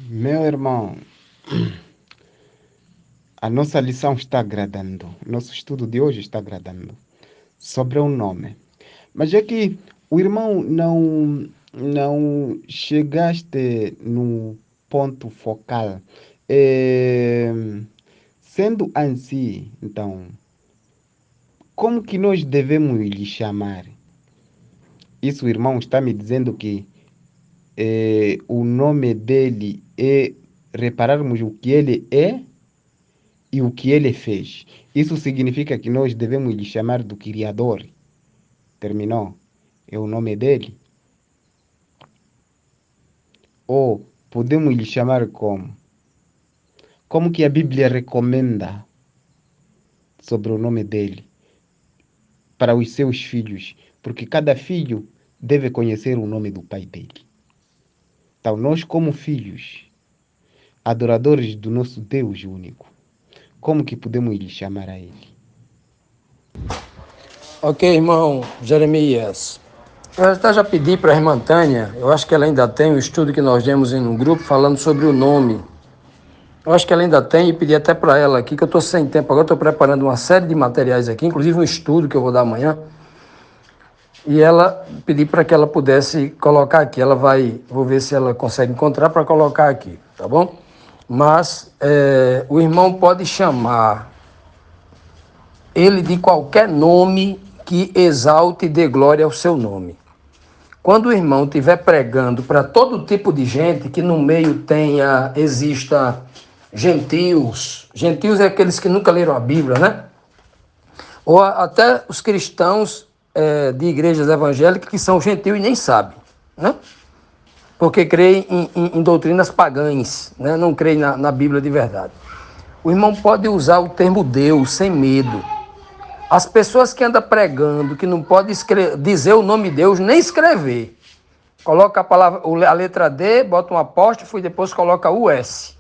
Meu irmão, a nossa lição está agradando. Nosso estudo de hoje está agradando. Sobre o nome. Mas é que o irmão não chegaste no ponto focal. É, sendo assim, então, como que nós devemos lhe chamar? Isso o irmão está me dizendo que o nome dele é repararmos o que ele é e o que ele fez. Isso significa que nós devemos lhe chamar do Criador. Terminou? É o nome dele. Ou podemos lhe chamar como? Como que a Bíblia recomenda sobre o nome dele para os seus filhos? Porque cada filho deve conhecer o nome do pai dele. Então, nós, como filhos, adoradores do nosso Deus único, como que podemos lhe chamar a ele? Ok, irmão Jeremias. Eu até já pedi para a irmã Tânia, eu acho que ela ainda tem um estudo que nós demos em um grupo falando sobre o nome. Eu acho que ela ainda tem e pedi até para ela aqui, que eu estou sem tempo agora, estou preparando uma série de materiais aqui, inclusive um estudo que eu vou dar amanhã. E ela pedi para que ela pudesse colocar aqui. Ela vai, vou ver se ela consegue encontrar para colocar aqui, tá bom? Mas o irmão pode chamar ele de qualquer nome que exalte e dê glória ao seu nome. Quando o irmão estiver pregando para todo tipo de gente, que no meio exista gentios, gentios é aqueles que nunca leram a Bíblia, né? Ou até os cristãos de igrejas evangélicas que são gentios e nem sabem, né? Porque creem em doutrinas pagãs, né? Não creem na Bíblia de verdade. O irmão pode usar o termo Deus sem medo. As pessoas que andam pregando, que não podem dizer o nome de Deus, nem escrever. Coloca a letra D, bota um apóstrofo e depois coloca US.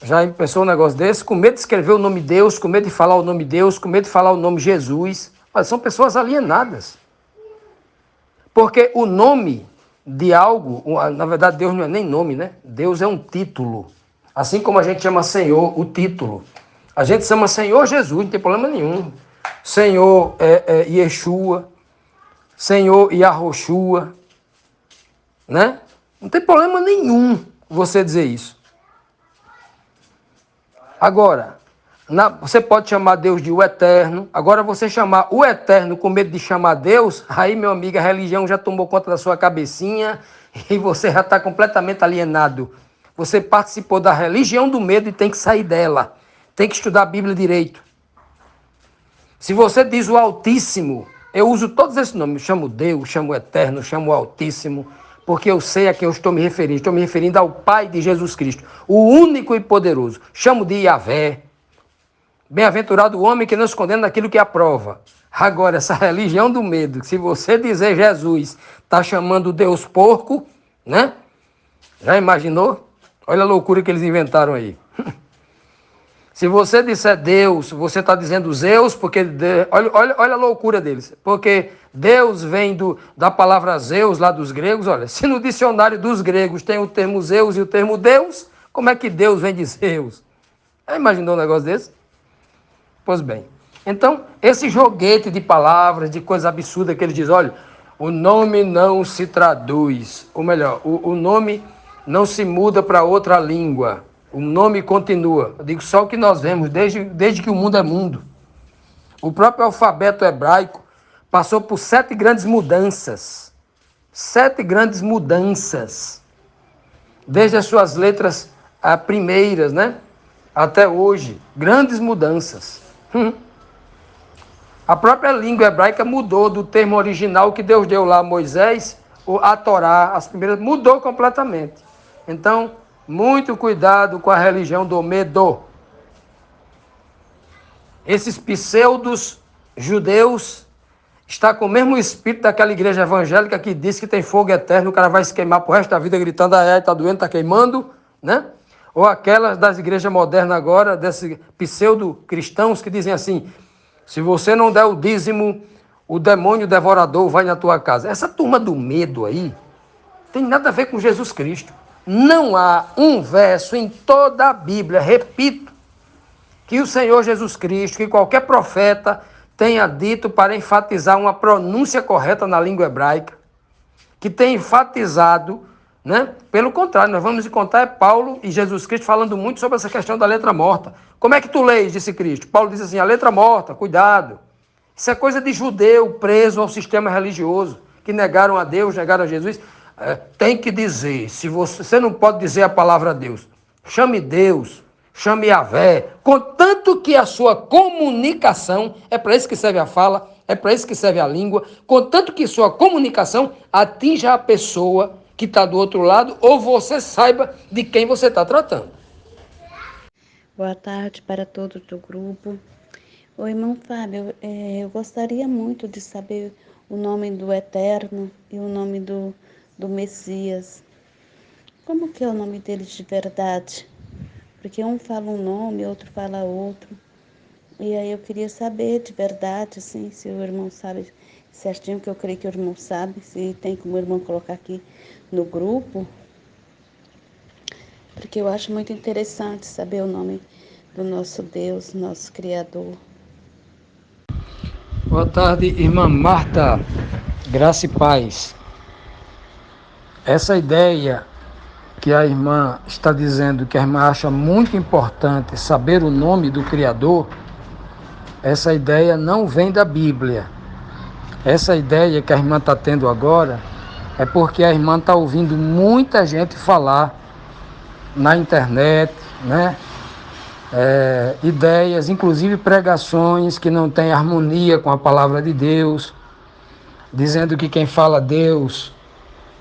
Já pensou um negócio desse? Com medo de escrever o nome de Deus, com medo de falar o nome de Deus, com medo de falar o nome Jesus. Mas são pessoas alienadas. Porque o nome de algo, na verdade Deus não é nem nome, né? Deus é um título. Assim como a gente chama Senhor, o título. A gente chama Senhor Jesus, não tem problema nenhum. Senhor Yeshua, Senhor Yahoshua, né? Não tem problema nenhum você dizer isso. Agora, você pode chamar Deus de o Eterno. Agora, você chamar o Eterno com medo de chamar Deus, aí, meu amigo, a religião já tomou conta da sua cabecinha e você já está completamente alienado. Você participou da religião do medo e tem que sair dela. Tem que estudar a Bíblia direito. Se você diz o Altíssimo, eu uso todos esses nomes. Chamo Deus, chamo o Eterno, chamo o Altíssimo, porque eu sei a quem eu estou me referindo. Estou me referindo ao Pai de Jesus Cristo, o único e poderoso. Chamo de Yahvé. Bem-aventurado o homem que não escondendo naquilo que aprova. Agora, essa religião do medo, se você dizer Jesus, está chamando Deus porco, né? Já imaginou? Olha a loucura que eles inventaram aí. Se você disser Deus, você está dizendo Zeus, porque olha a loucura deles. Porque Deus vem da palavra Zeus, lá dos gregos. Olha, se no dicionário dos gregos tem o termo Zeus e o termo Deus, como é que Deus vem de Zeus? Já imaginou um negócio desse? Pois bem. Então, esse joguete de palavras, de coisa absurda que eles dizem, olha, o nome não se traduz, ou melhor, o nome não se muda para outra língua. O nome continua. Eu digo só o que nós vemos desde que o mundo é mundo. O próprio alfabeto hebraico passou por 7 grandes mudanças. 7 grandes mudanças. Desde as suas letras primeiras, né? Até hoje. Grandes mudanças. A própria língua hebraica mudou do termo original que Deus deu lá a Moisés, a Torá, as primeiras, mudou completamente. Então, muito cuidado com a religião do medo. Esses pseudos judeus estão com o mesmo espírito daquela igreja evangélica que diz que tem fogo eterno, o cara vai se queimar pro resto da vida gritando, está doendo, está queimando, né? Ou aquelas das igrejas modernas agora, desses pseudo-cristãos que dizem assim, se você não der o dízimo, o demônio devorador vai na tua casa. Essa turma do medo aí, Tem nada a ver com Jesus Cristo. Não há um verso em toda a Bíblia, repito, que o Senhor Jesus Cristo, que qualquer profeta tenha dito para enfatizar uma pronúncia correta na língua hebraica, que tenha enfatizado, né? Pelo contrário, nós vamos encontrar Paulo e Jesus Cristo falando muito sobre essa questão da letra morta. Como é que tu lês, disse Cristo? Paulo diz assim, a letra morta, cuidado. Isso é coisa de judeu preso ao sistema religioso, que negaram a Deus, negaram a Jesus. Tem que dizer, se você não pode dizer a palavra Deus, chame Deus, chame Yahvé, contanto que a sua comunicação, é para isso que serve a fala, é para isso que serve a língua, contanto que sua comunicação atinja a pessoa que está do outro lado, ou você saiba de quem você está tratando. Boa tarde para todos do grupo. Oi, irmão Fábio, eu gostaria muito de saber o nome do Eterno e o nome do Messias. Como que é o nome deles de verdade? Porque um fala um nome, outro fala outro. E aí eu queria saber de verdade, assim, se o irmão sabe certinho, que eu creio que o irmão sabe, se tem como o irmão colocar aqui no grupo. Porque eu acho muito interessante saber o nome do nosso Deus, nosso Criador. Boa tarde, irmã Marta, graça e paz. Essa ideia que a irmã está dizendo, que a irmã acha muito importante saber o nome do Criador, essa ideia não vem da Bíblia. Essa ideia que a irmã está tendo agora é porque a irmã está ouvindo muita gente falar na internet, né? Ideias, inclusive pregações que não têm harmonia com a palavra de Deus, dizendo que quem fala Deus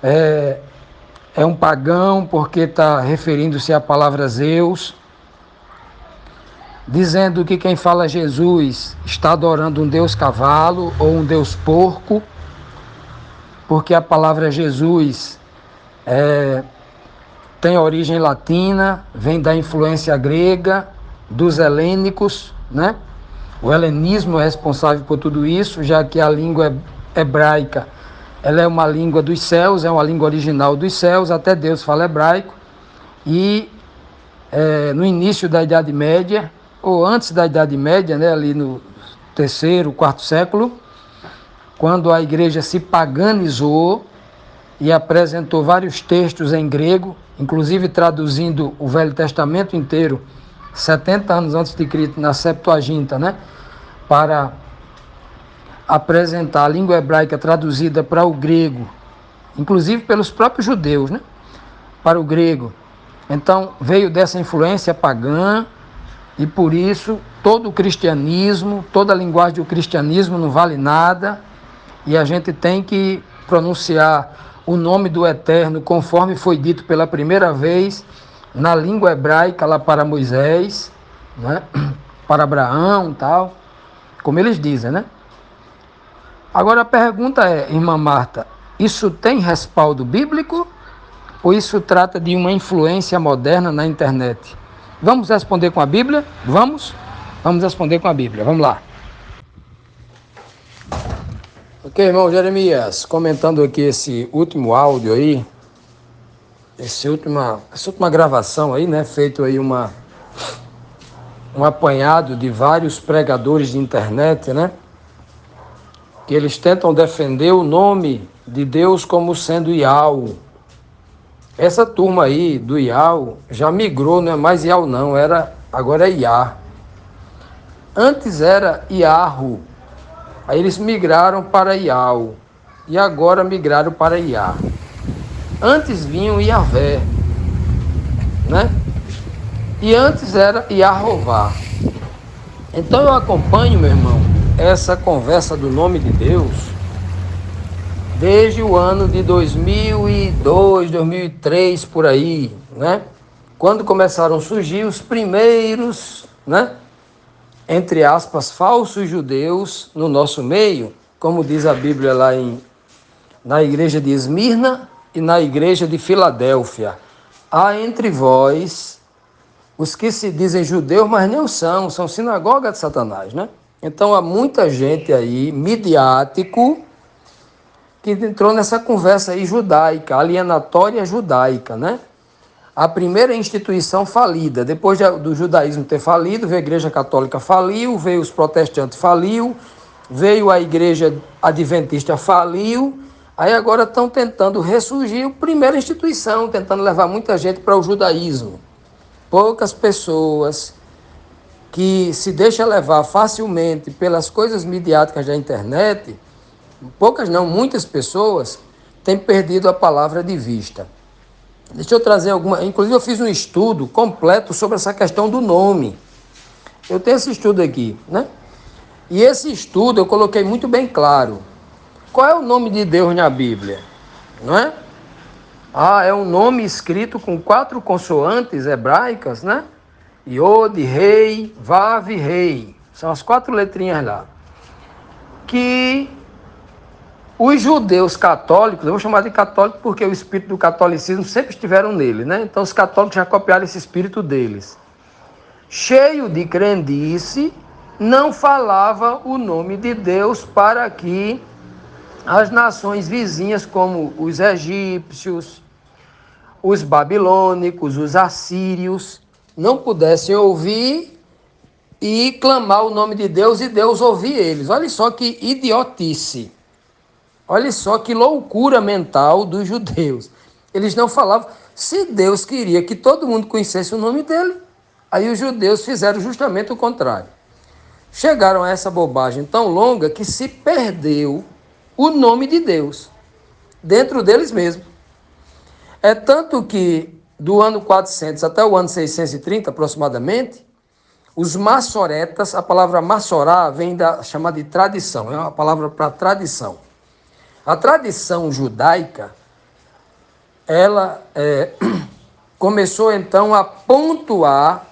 é um pagão porque está referindo-se à palavra Zeus, dizendo que quem fala Jesus está adorando um Deus cavalo ou um Deus porco, porque a palavra Jesus tem origem latina, vem da influência grega, dos helênicos, né? O helenismo é responsável por tudo isso, já que a língua hebraica, ela é uma língua dos céus, é uma língua original dos céus, até Deus fala hebraico, e no início da Idade Média, ou antes da Idade Média, né, ali no terceiro, quarto século, quando a igreja se paganizou e apresentou vários textos em grego, inclusive traduzindo o Velho Testamento inteiro, 70 anos antes de Cristo, na Septuaginta, né, para apresentar a língua hebraica traduzida para o grego, inclusive pelos próprios judeus, né, para o grego. Então, veio dessa influência pagã, e por isso todo o cristianismo, toda a linguagem do cristianismo não vale nada, e a gente tem que pronunciar o nome do Eterno conforme foi dito pela primeira vez na língua hebraica lá para Moisés, né? Para Abraão e tal, como eles dizem, né? Agora a pergunta é, irmã Marta, isso tem respaldo bíblico ou isso trata de uma influência moderna na internet? Vamos responder com a Bíblia? Vamos responder com a Bíblia, vamos lá. Ok, irmão Jeremias, comentando aqui esse último áudio aí, essa última gravação aí, né, feito aí um apanhado de vários pregadores de internet, né, que eles tentam defender o nome de Deus como sendo Iau. Essa turma aí do Iau já migrou, não é mais Iau não, agora é Iá. Antes era Iarro, aí eles migraram para Iau e agora migraram para Iá. Antes vinham Iavé, né? E antes era Iahová. Então eu acompanho, meu irmão, essa conversa do nome de Deus desde o ano de 2002, 2003, por aí, né? Quando começaram a surgir os primeiros, né, entre aspas, falsos judeus no nosso meio, como diz a Bíblia lá na igreja de Esmirna e na igreja de Filadélfia. Há entre vós os que se dizem judeus, mas não são sinagoga de Satanás, né? Então há muita gente aí, midiático, que entrou nessa conversa aí judaica, alienatória judaica, né? A primeira instituição falida, depois do judaísmo ter falido, veio a Igreja Católica faliu, veio os protestantes faliu, veio a Igreja Adventista faliu, aí agora estão tentando ressurgir a primeira instituição, tentando levar muita gente para o judaísmo. Poucas pessoas que se deixam levar facilmente pelas coisas midiáticas da internet, poucas não, muitas pessoas têm perdido a palavra de vista. Deixa eu trazer alguma... Inclusive eu fiz um estudo completo sobre essa questão do nome. Eu tenho esse estudo aqui, né? E esse estudo eu coloquei muito bem claro. Qual é o nome de Deus na Bíblia? Não é? É um nome escrito com 4 consoantes hebraicas, né? Yod, Rei, Vav, Rei. São as 4 letrinhas lá. Que os judeus católicos, eu vou chamar de católico porque o espírito do catolicismo sempre estiveram nele, né? Então os católicos já copiaram esse espírito deles. Cheio de crendice, não falava o nome de Deus para que as nações vizinhas, como os egípcios, os babilônicos, os assírios, não pudessem ouvir e clamar o nome de Deus e Deus ouvir eles. Olha só que idiotice. Olha só que loucura mental dos judeus. Eles não falavam. Se Deus queria que todo mundo conhecesse o nome dele, aí os judeus fizeram justamente o contrário. Chegaram a essa bobagem tão longa que se perdeu o nome de Deus dentro deles mesmos. É tanto que do ano 400 até o ano 630 aproximadamente, os massoretas, a palavra massorá vem da chamada de tradição, é uma palavra para tradição. A tradição judaica, ela começou então a pontuar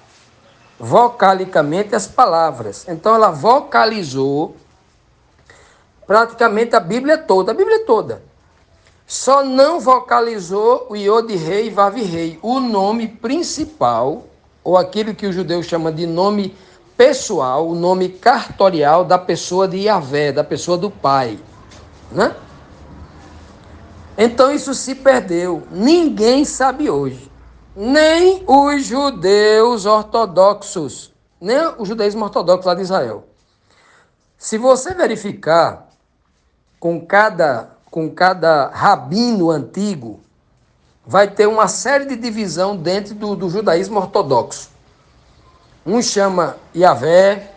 vocalicamente as palavras. Então ela vocalizou praticamente a Bíblia toda. Só não vocalizou o Yod Rei e Vav Rei, o nome principal, ou aquilo que o judeu chama de nome pessoal, o nome cartorial da pessoa de Yahvé, da pessoa do Pai, né? Então isso se perdeu. Ninguém sabe hoje. Nem os judeus ortodoxos, nem o judaísmo ortodoxo lá de Israel. Se você verificar com cada rabino antigo, vai ter uma série de divisão dentro do judaísmo ortodoxo. Um chama Yahvé,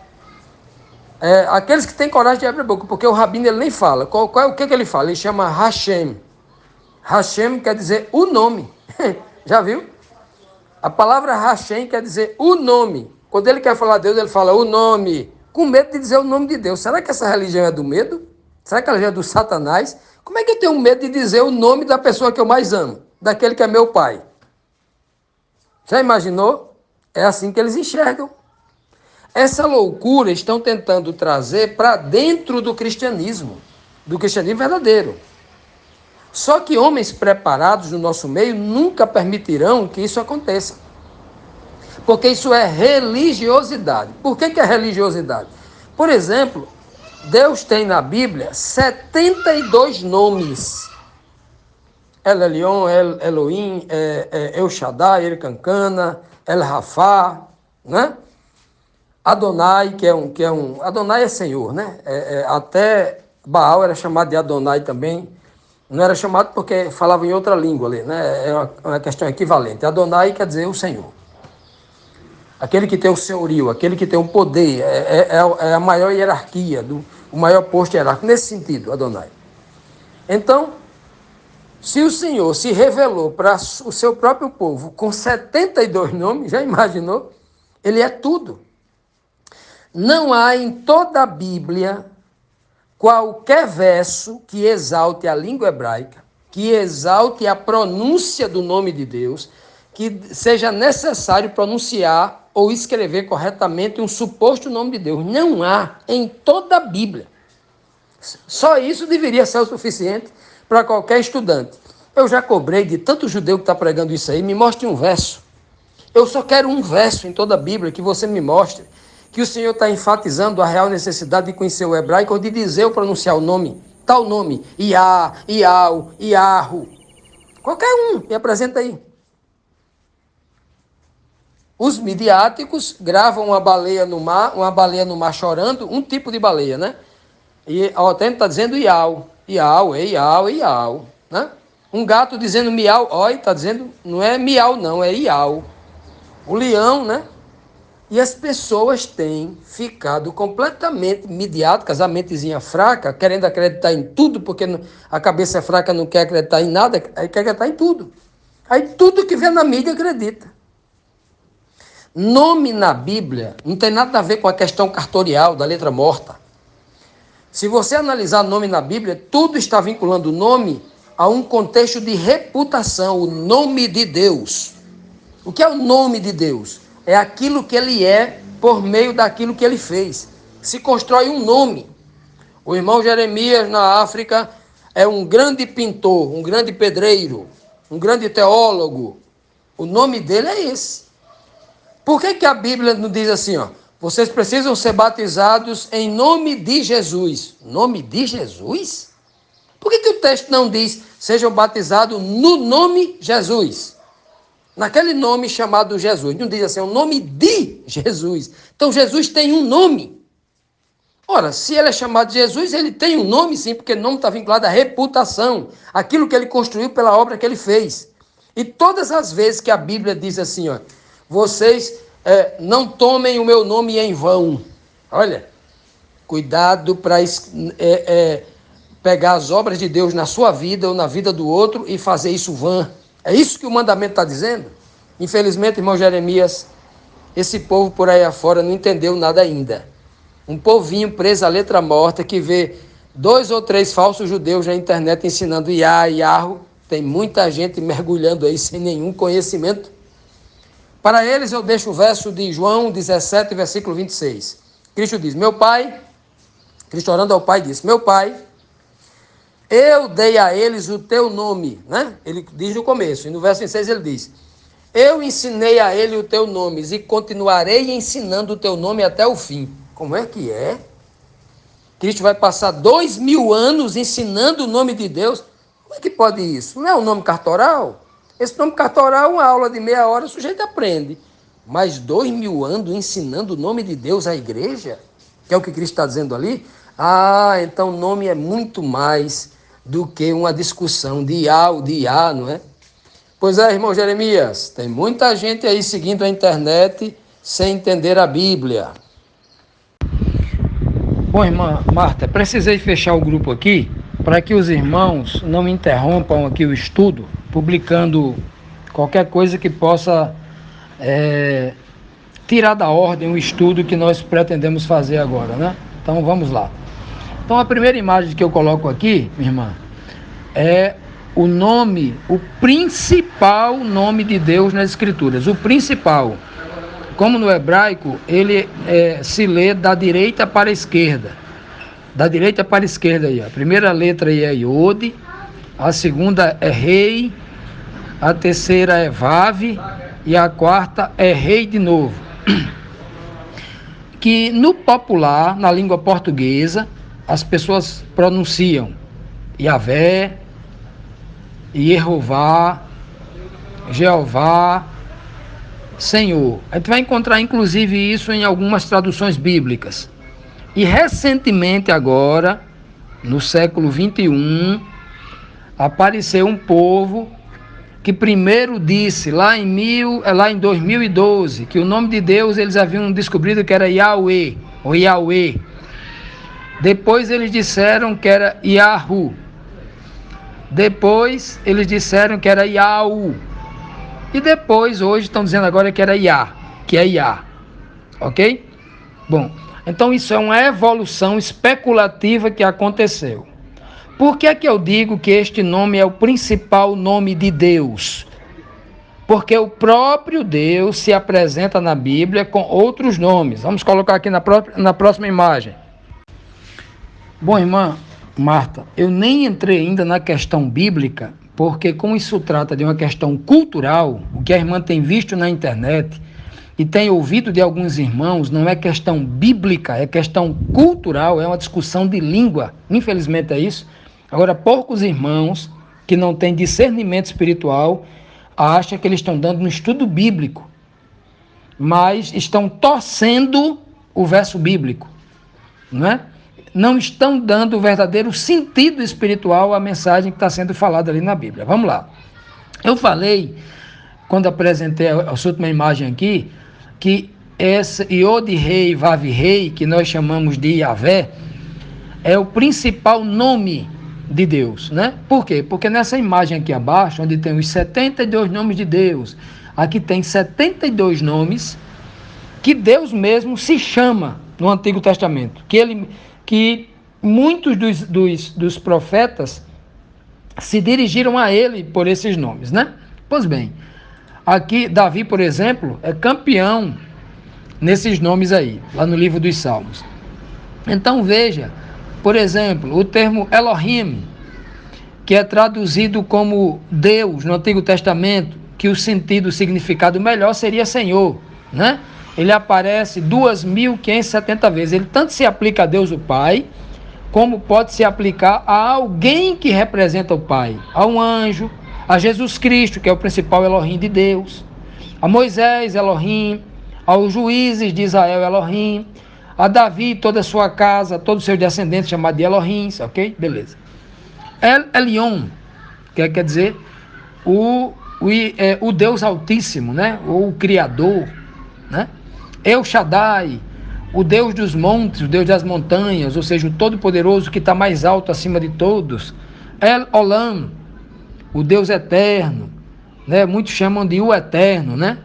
aqueles que têm coragem de abrir a boca, porque o rabino ele nem fala. O que ele fala? Ele chama Hashem. Hashem quer dizer o nome. Já viu? A palavra Hashem quer dizer o nome. Quando ele quer falar de Deus, ele fala o nome. Com medo de dizer o nome de Deus. Será que essa religião é do medo? Será que ela é do Satanás? Como é que eu tenho medo de dizer o nome da pessoa que eu mais amo? Daquele que é meu pai? Já imaginou? É assim que eles enxergam. Essa loucura estão tentando trazer para dentro do cristianismo verdadeiro. Só que homens preparados no nosso meio nunca permitirão que isso aconteça. Porque isso é religiosidade. Por que é religiosidade? Por exemplo, Deus tem na Bíblia 72 nomes. El Elyon, El Elohim, El Shaddai, El Kankana, El Rafá, né? Adonai, que é um... Adonai é Senhor, né? Até Baal era chamado de Adonai também. Não era chamado porque falava em outra língua ali, né? É uma questão equivalente. Adonai quer dizer o Senhor. Aquele que tem o senhorio, aquele que tem o poder, é a maior hierarquia, o maior posto hierárquico, nesse sentido, Adonai. Então, se o Senhor se revelou para o seu próprio povo com 72 nomes, já imaginou? Ele é tudo. Não há em toda a Bíblia qualquer verso que exalte a língua hebraica, que exalte a pronúncia do nome de Deus, que seja necessário pronunciar ou escrever corretamente um suposto nome de Deus. Não há em toda a Bíblia. Só isso deveria ser o suficiente para qualquer estudante. Eu já cobrei de tanto judeu que está pregando isso aí, me mostre um verso. Eu só quero um verso em toda a Bíblia que você me mostre que o Senhor está enfatizando a real necessidade de conhecer o hebraico ou de dizer ou pronunciar o nome tal nome, Iá, Iau, Iarro. Qualquer um, me apresenta aí. Os midiáticos gravam uma baleia no mar chorando, um tipo de baleia, né? E o tempo está dizendo Iau, Iau, Iau, Iau, né? Um gato dizendo miau, olha, está dizendo, não é miau não, é Iau. O leão, né? E as pessoas têm ficado completamente midiáticas, a mentezinha fraca, querendo acreditar em tudo, porque a cabeça fraca não quer acreditar em nada, aí quer acreditar em tudo. Aí tudo que vê na mídia acredita. Nome na Bíblia não tem nada a ver com a questão cartorial da letra morta. Se você analisar nome na Bíblia, tudo está vinculando o nome a um contexto de reputação, o nome de Deus. O que é o nome de Deus? É aquilo que ele é por meio daquilo que ele fez. Se constrói um nome. O irmão Jeremias, na África, é um grande pintor, um grande pedreiro, um grande teólogo. O nome dele é esse. Por que a Bíblia não diz assim, ó? Vocês precisam ser batizados em nome de Jesus. Nome de Jesus? Por que o texto não diz sejam batizados no nome Jesus? Naquele nome chamado Jesus. Não diz assim, é o nome de Jesus. Então Jesus tem um nome. Ora, se ele é chamado de Jesus, ele tem um nome sim, porque o nome está vinculado à reputação, aquilo que ele construiu pela obra que ele fez. E todas as vezes que a Bíblia diz assim, ó, vocês não tomem o meu nome em vão. Olha, cuidado para pegar as obras de Deus na sua vida ou na vida do outro e fazer isso vã. É isso que o mandamento está dizendo? Infelizmente, irmão Jeremias, esse povo por aí afora não entendeu nada ainda. Um povinho preso à letra morta que vê 2 ou 3 falsos judeus na internet ensinando Iá, Iarro. Tem muita gente mergulhando aí sem nenhum conhecimento. Para eles eu deixo o verso de João 17, versículo 26. Cristo diz, Cristo orando ao Pai disse, meu Pai, eu dei a eles o teu nome, né? Ele diz no começo, e no verso 26 ele diz, eu ensinei a ele o teu nome e continuarei ensinando o teu nome até o fim. Como é que é? Cristo vai passar 2000 anos ensinando o nome de Deus? Como é que pode isso? Não é um nome cartoral? Esse nome cartoral, uma aula de meia hora, o sujeito aprende. Mas 2000 anos ensinando o nome de Deus à igreja? Que é o que Cristo está dizendo ali? Ah, então o nome é muito mais do que uma discussão de Iá ou de Iá, não é? Pois é, irmão Jeremias, tem muita gente aí seguindo a internet sem entender a Bíblia. Bom, irmã Marta, precisei fechar o grupo aqui para que os irmãos não interrompam aqui o estudo, publicando qualquer coisa que possa tirar da ordem o estudo que nós pretendemos fazer agora, né? Então vamos lá. Então a primeira imagem que eu coloco aqui, minha irmã, é o nome, o principal nome de Deus nas Escrituras, o principal. Como no hebraico, ele se lê da direita para a esquerda. Da direita para a esquerda aí. A primeira letra aí é Iode, a segunda é Rei, a terceira é Vav e a quarta é Rei de novo. Que no popular, na língua portuguesa, as pessoas pronunciam Yahvé, Yehová, Jeová, Senhor. A gente vai encontrar inclusive isso em algumas traduções bíblicas. E recentemente agora, no século 21, apareceu um povo que primeiro disse, lá em 2012, que o nome de Deus eles haviam descobrido que era Yahweh, ou Yahweh. Depois eles disseram que era Yahu. Depois eles disseram que era Yahu. E depois, hoje, estão dizendo agora que era Iá, que é Iá. Ok? Bom, então isso é uma evolução especulativa que aconteceu. Por que é que eu digo que este nome é o principal nome de Deus? Porque o próprio Deus se apresenta na Bíblia com outros nomes. Vamos colocar aqui na próxima imagem. Bom, irmã Marta, eu nem entrei ainda na questão bíblica, porque como isso trata de uma questão cultural, o que a irmã tem visto na internet e tem ouvido de alguns irmãos, não é questão bíblica, é questão cultural, é uma discussão de língua, infelizmente é isso. Agora, poucos irmãos que não têm discernimento espiritual acham que eles estão dando um estudo bíblico, mas estão torcendo o verso bíblico, não é? Não estão dando o verdadeiro sentido espiritual à mensagem que está sendo falada ali na Bíblia. Vamos lá. Eu falei, quando apresentei a sua última imagem aqui, que esse Iod-Rei, Vav-Rei, que nós chamamos de Yahvé, é o principal nome de Deus, né? Por quê? Porque nessa imagem aqui abaixo, onde tem os 72 nomes de Deus, aqui tem 72 nomes que Deus mesmo se chama no Antigo Testamento, que muitos dos profetas se dirigiram a ele por esses nomes, né? Pois bem, aqui Davi, por exemplo, é campeão nesses nomes aí, lá no livro dos Salmos. Então veja, por exemplo, o termo Elohim, que é traduzido como Deus no Antigo Testamento, que o sentido, o significado melhor seria Senhor, né? Ele aparece 2.570 vezes. Ele tanto se aplica a Deus o Pai, como pode se aplicar a alguém que representa o Pai, a um anjo, a Jesus Cristo, que é o principal Elohim de Deus, a Moisés, Elohim, aos juízes de Israel, Elohim, a Davi, toda a sua casa, todos os seus descendentes, chamados de Elohim, ok? Beleza. Elion, que quer dizer o Deus Altíssimo, né? Ou o Criador, né? El Shaddai, o Deus dos montes, o Deus das montanhas, ou seja, o Todo-Poderoso que está mais alto acima de todos. El Olam, o Deus eterno, né? Muitos chamam de o eterno, né?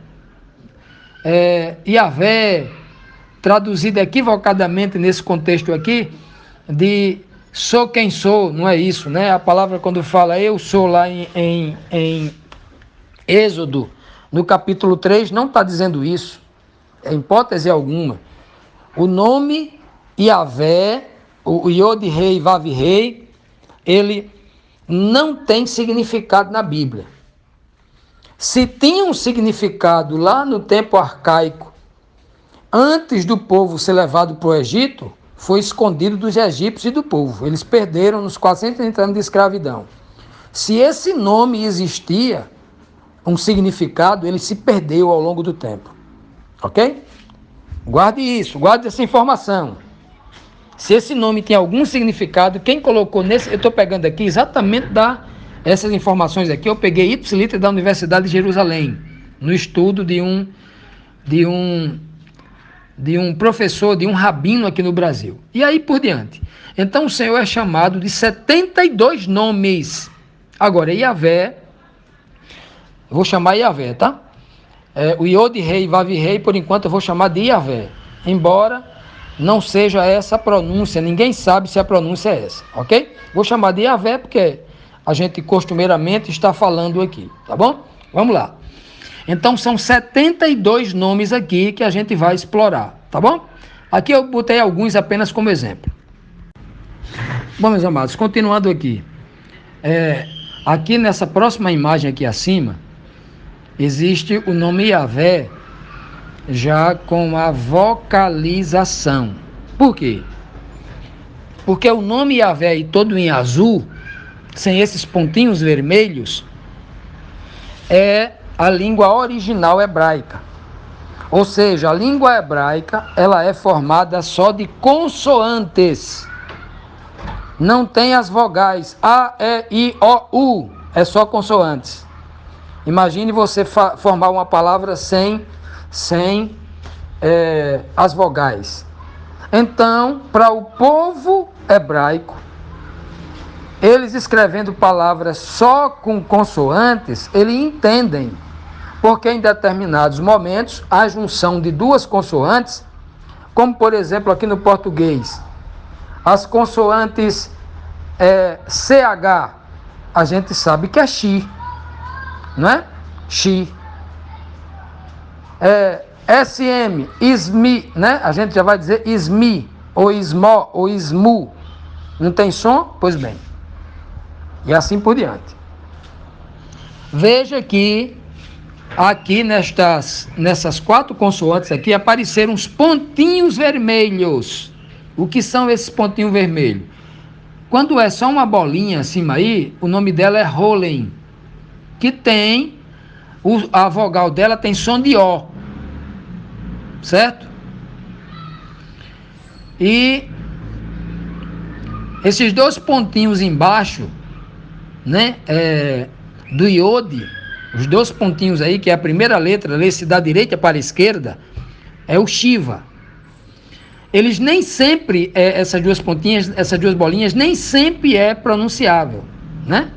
Yahvé, traduzido equivocadamente nesse contexto aqui, de sou quem sou, não é isso, né? A palavra quando fala eu sou lá em Êxodo, no capítulo 3, não está dizendo isso, em hipótese alguma. O nome Yahvé, o Iod-Rei, Vav-Rei, ele não tem significado na Bíblia. Se tinha um significado lá no tempo arcaico, antes do povo ser levado para o Egito, foi escondido dos egípcios e do povo. Eles perderam nos 430 anos de escravidão. Se esse nome existia, um significado, ele se perdeu ao longo do tempo. Ok? Guarde isso, guarde essa informação. Se esse nome tem algum significado, quem colocou nesse... Eu estou pegando aqui exatamente essas informações aqui, eu peguei ipsiliter da Universidade de Jerusalém, no estudo de um professor, de um rabino aqui no Brasil. E aí por diante. Então o Senhor é chamado de 72 nomes. Agora, Yahvé, eu vou chamar Yahvé, tá? O Iod-Rei, Vav-Rei, por enquanto eu vou chamar de Yahvé. Embora não seja essa a pronúncia, ninguém sabe se a pronúncia é essa, ok? Vou chamar de Yahvé porque a gente costumeiramente está falando aqui, tá bom? Vamos lá. Então são 72 nomes aqui que a gente vai explorar, tá bom? Aqui eu botei alguns apenas como exemplo. Bom, meus amados, continuando aqui. Aqui nessa próxima imagem aqui acima, existe o nome Yahvé já com a vocalização. Por quê? Porque o nome Yahvé aí todo em azul, sem esses pontinhos vermelhos, é a língua original hebraica. Ou seja, a língua hebraica, ela é formada só de consoantes. Não tem as vogais A, E, I, O, U. É só consoantes. Imagine você formar uma palavra sem as vogais. Então, para o povo hebraico, eles escrevendo palavras só com consoantes, eles entendem, porque em determinados momentos, a junção de duas consoantes, como por exemplo aqui no português, as consoantes CH, a gente sabe que é chi, não é? Chi. SM, ismi, né? A gente já vai dizer ismi, ou ismó, ou ismu. Não tem som? Pois bem. E assim por diante. Veja que aqui nessas 4 consoantes aqui apareceram uns pontinhos vermelhos. O que são esses pontinhos vermelhos? quando é só uma bolinha acima aí, o nome dela é Rolen, que tem, a vogal dela tem som de O, certo? E esses dois pontinhos embaixo, né, do iode, os dois pontinhos aí, que é a primeira letra, lê-se da direita para a esquerda, é o Shiva. Eles nem sempre, essas duas pontinhas, essas duas bolinhas, nem sempre é pronunciável, né?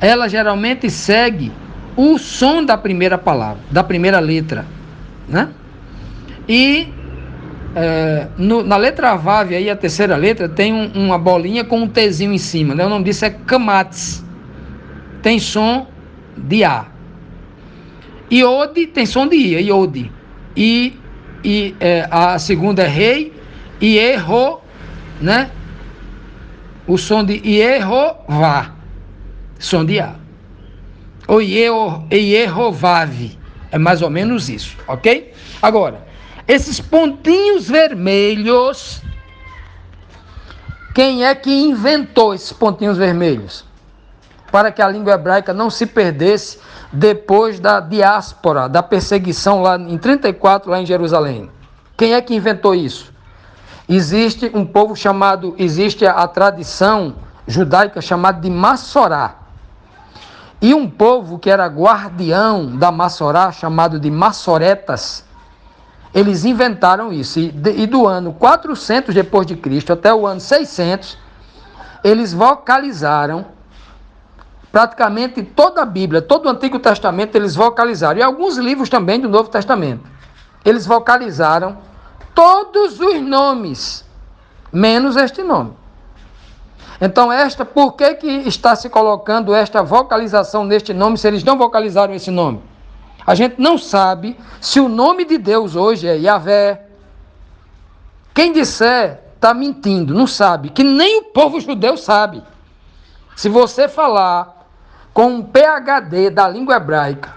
Ela geralmente segue o som da primeira palavra, da primeira letra, né? E na letra Vav, aí, a terceira letra, tem uma bolinha com um Tzinho em cima, né? O nome disso é Kamats. Tem som de A. Iode tem som de I, Iode. E a segunda é Rei, Ierro, né? O som de Ierrová, som de A. Ou Ierrovav, é mais ou menos isso, ok? Agora, esses pontinhos vermelhos, quem é que inventou esses pontinhos vermelhos? Para que a língua hebraica não se perdesse depois da diáspora, da perseguição lá em 34, lá em Jerusalém. Quem é que inventou isso? Existe um povo chamado, existe a tradição judaica chamada de Massorá. E um povo que era guardião da Massorá, chamado de Massoretas, eles inventaram isso. E do ano 400 depois de Cristo até o ano 600, eles vocalizaram praticamente toda a Bíblia, todo o Antigo Testamento eles vocalizaram. E alguns livros também do Novo Testamento. Eles vocalizaram todos os nomes, menos este nome. Então, por que está se colocando esta vocalização neste nome, se eles não vocalizaram esse nome? A gente não sabe se o nome de Deus hoje é Yahvé. Quem disser está mentindo, não sabe, que nem o povo judeu sabe. Se você falar com um PhD da língua hebraica,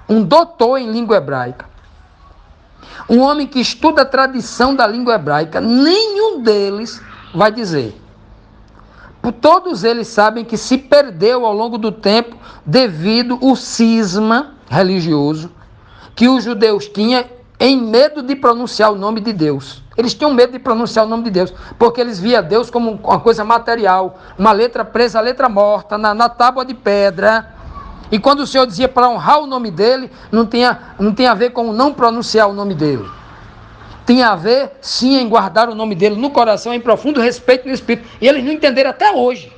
um doutor em língua hebraica, um homem que estuda a tradição da língua hebraica, nenhum deles vai dizer. Todos eles sabem que se perdeu ao longo do tempo devido ao cisma religioso que os judeus tinham em medo de pronunciar o nome de Deus. Eles tinham medo de pronunciar o nome de Deus, porque eles viam Deus como uma coisa material, uma letra presa, a letra morta, na tábua de pedra. E quando o Senhor dizia para honrar o nome dele, não tinha a ver com não pronunciar o nome dele. Tinha a ver, sim, em guardar o nome dele no coração, em profundo respeito no espírito. E eles não entenderam até hoje.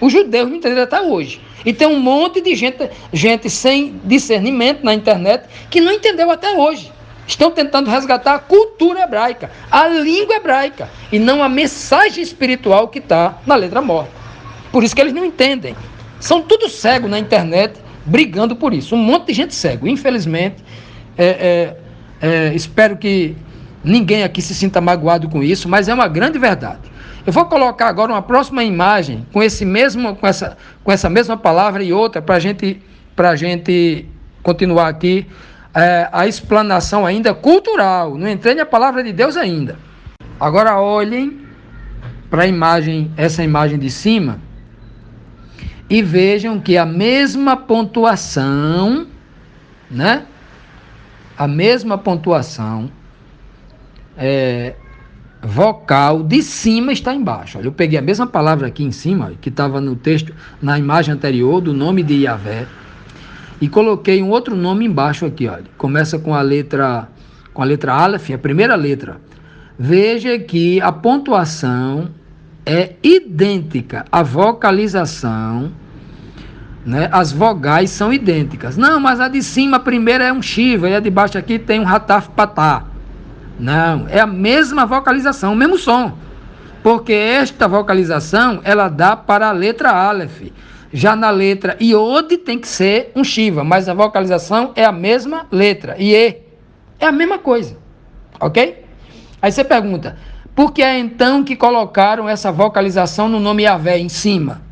Os judeus não entenderam até hoje. E tem um monte de gente sem discernimento na internet que não entendeu até hoje. Estão tentando resgatar a cultura hebraica, a língua hebraica, e não a mensagem espiritual que está na letra morta. Por isso que eles não entendem. São tudo cegos na internet, brigando por isso. Um monte de gente cego, infelizmente. Espero que ninguém aqui se sinta magoado com isso, mas é uma grande verdade. Eu vou colocar agora uma próxima imagem com essa mesma palavra e outra para a gente continuar aqui a explanação ainda cultural. Não entrei na palavra de Deus ainda. Agora olhem para essa imagem de cima e vejam que a mesma pontuação, né? A mesma pontuação vocal de cima está embaixo. Olha, eu peguei a mesma palavra aqui em cima, que estava no texto, na imagem anterior, do nome de Yahvé, e coloquei um outro nome embaixo aqui, olha. Começa com a letra Aleph, a primeira letra. Veja que a pontuação é idêntica, a vocalização, né? As vogais são idênticas. Não, mas a de cima, a primeira é um Shiva, e a de baixo aqui tem um Rataf Patá. Não, é a mesma vocalização, o mesmo som. Porque esta vocalização, ela dá para a letra Aleph. Já na letra Iode tem que ser um Shiva, mas a vocalização é a mesma letra. Ie é a mesma coisa, ok? Aí você pergunta, por que é então que colocaram essa vocalização no nome Yahvé em cima?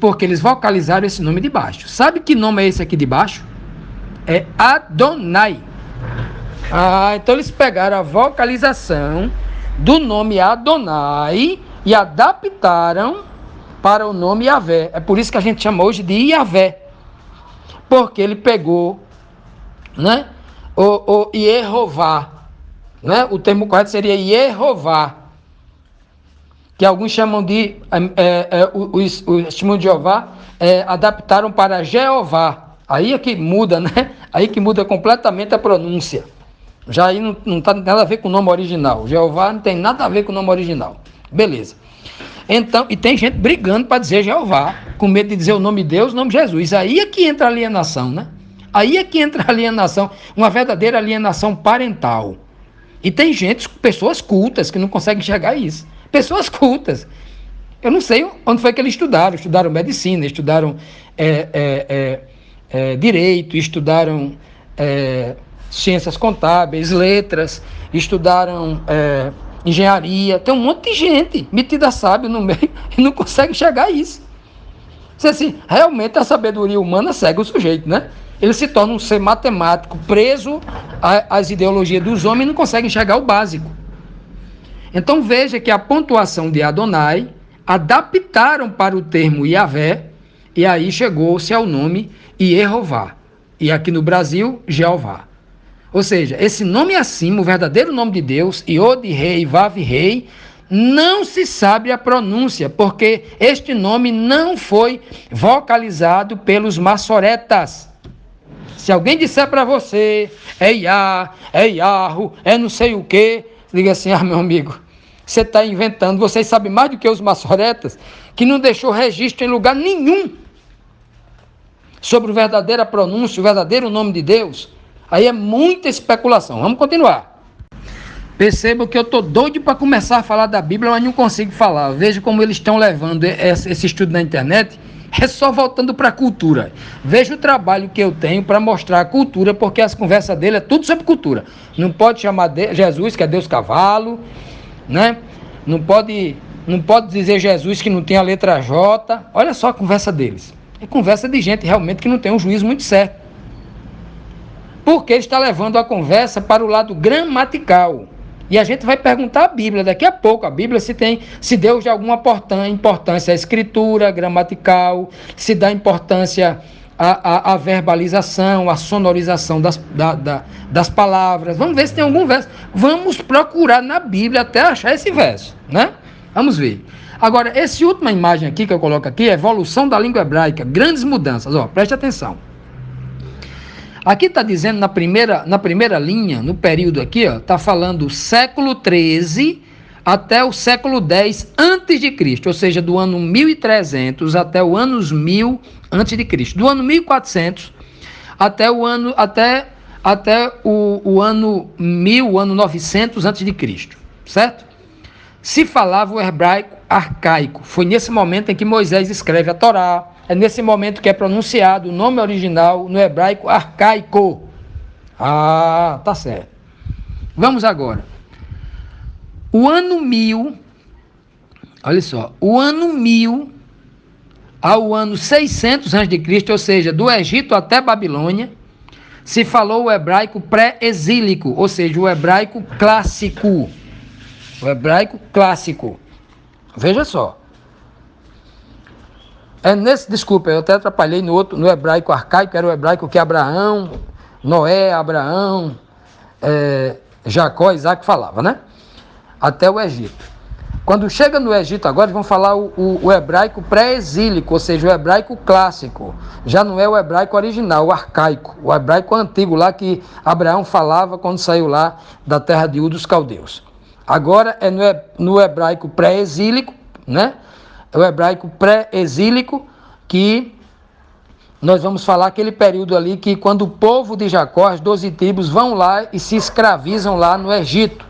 Porque eles vocalizaram esse nome de baixo. Sabe que nome é esse aqui de baixo? É Adonai. Então eles pegaram a vocalização do nome Adonai e adaptaram para o nome Yahvé. É por isso que a gente chama hoje de Yahvé, porque ele pegou, né, o Yehová, né? O termo correto seria Yehová, que alguns chamam de, os testemunhos de Jeová adaptaram para Jeová. Aí é que muda, né? Aí que muda completamente a pronúncia. Já aí não tem nada a ver com o nome original. Jeová não tem nada a ver com o nome original. Beleza. Então, e tem gente brigando para dizer Jeová, com medo de dizer o nome de Deus, o nome de Jesus. Aí é que entra a alienação, né? Aí é que entra a alienação, uma verdadeira alienação parental. E tem gente, pessoas cultas, que não conseguem enxergar isso. Pessoas cultas. Eu não sei onde foi que eles estudaram. Estudaram medicina, estudaram direito, estudaram ciências contábeis, letras, estudaram engenharia. Tem um monte de gente metida sábio no meio e não consegue enxergar isso. Assim, realmente a sabedoria humana cega o sujeito, né? Ele se torna um ser matemático, preso às ideologias dos homens e não consegue enxergar o básico. Então veja que a pontuação de Adonai adaptaram para o termo Yahvé, e aí chegou-se ao nome Yehová. E aqui no Brasil, Jeová. Ou seja, esse nome acima, o verdadeiro nome de Deus, Iod Rei, Vav Rei, não se sabe a pronúncia, porque este nome não foi vocalizado pelos maçoretas. Se alguém disser para você, é Iá, é Iarro, é não sei o quê, diga assim, meu amigo, você está inventando. Vocês sabem mais do que os maçoretas, que não deixou registro em lugar nenhum sobre a verdadeira pronúncia, o verdadeiro nome de Deus. Aí é muita especulação. Vamos continuar. Percebam que eu estou doido para começar a falar da Bíblia, mas não consigo falar. Veja como eles estão levando esse estudo na internet. É só voltando para a cultura. Veja o trabalho que eu tenho para mostrar a cultura, porque as conversas dele é tudo sobre cultura. Não pode chamar Jesus, que é Deus cavalo, né? Não pode dizer Jesus que não tem a letra J. Olha só a conversa deles. É conversa de gente realmente que não tem um juízo muito certo. Porque ele está levando a conversa para o lado gramatical. E a gente vai perguntar a Bíblia daqui a pouco. A Bíblia se deu de alguma importância à escritura gramatical, se dá importância à verbalização, à sonorização das palavras. Vamos ver se tem algum verso. Vamos procurar na Bíblia até achar esse verso, né? Vamos ver. Agora, essa última imagem aqui que eu coloco aqui é a evolução da língua hebraica. Grandes mudanças. Ó, preste atenção. Aqui está dizendo na primeira linha, no período aqui, está falando século 13 até o século 10 antes de Cristo, ou seja, do ano 1300 até o ano 1000 antes de Cristo, do ano 1400 até o ano 1000, o ano 900 antes de Cristo, certo? Se falava o hebraico arcaico. Foi nesse momento em que Moisés escreve a Torá. É nesse momento que é pronunciado o nome original no hebraico arcaico. Ah, tá certo. Vamos agora. O ano 1000, olha só, o ano 1000 ao ano 600 a.C., ou seja, do Egito até Babilônia, se falou o hebraico pré-exílico, ou seja, o hebraico clássico. O hebraico clássico. Veja só. Desculpa, eu até atrapalhei no hebraico arcaico, era o hebraico que Abraão, Noé, Jacó, Isaac falava, né? Até o Egito. Quando chega no Egito agora, vão falar o hebraico pré-exílico, ou seja, o hebraico clássico. Já não é o hebraico original, o arcaico, o hebraico antigo lá que Abraão falava quando saiu lá da terra de Ur dos caldeus. Agora é no hebraico pré-exílico, né? É o hebraico pré-exílico, que nós vamos falar aquele período ali que quando o povo de Jacó, as 12 tribos, vão lá e se escravizam lá no Egito.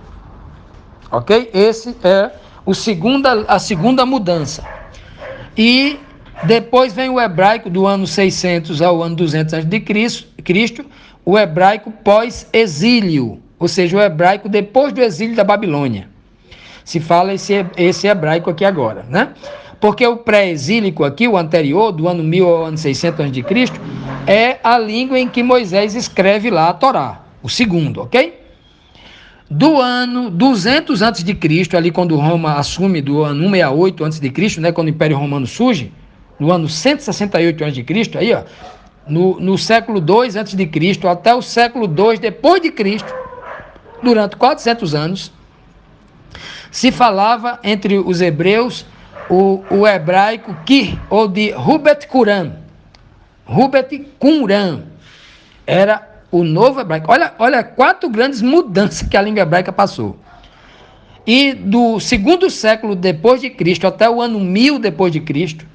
Ok? Esse é a segunda mudança. E depois vem o hebraico do ano 600 ao ano 200 a.C., o hebraico pós-exílio, ou seja, o hebraico depois do exílio da Babilônia. Se fala esse hebraico aqui agora, né? Porque o pré-exílico aqui, o anterior, do ano 1000 ao ano 600 a.C., é a língua em que Moisés escreve lá a Torá, o segundo, ok? do ano 200 a.C., ali quando Roma assume, do ano 168 a.C., né, quando o Império Romano surge, no ano 168 a.C., aí, ó, no século II a.C., até o século II depois de Cristo, durante 400 anos, se falava entre os hebreus o hebraico ou de Hubet Quran. Hubet Qumran era o novo hebraico. Olha 4 grandes mudanças que a língua hebraica passou. E do segundo século depois de Cristo até o ano 1000 depois de Cristo,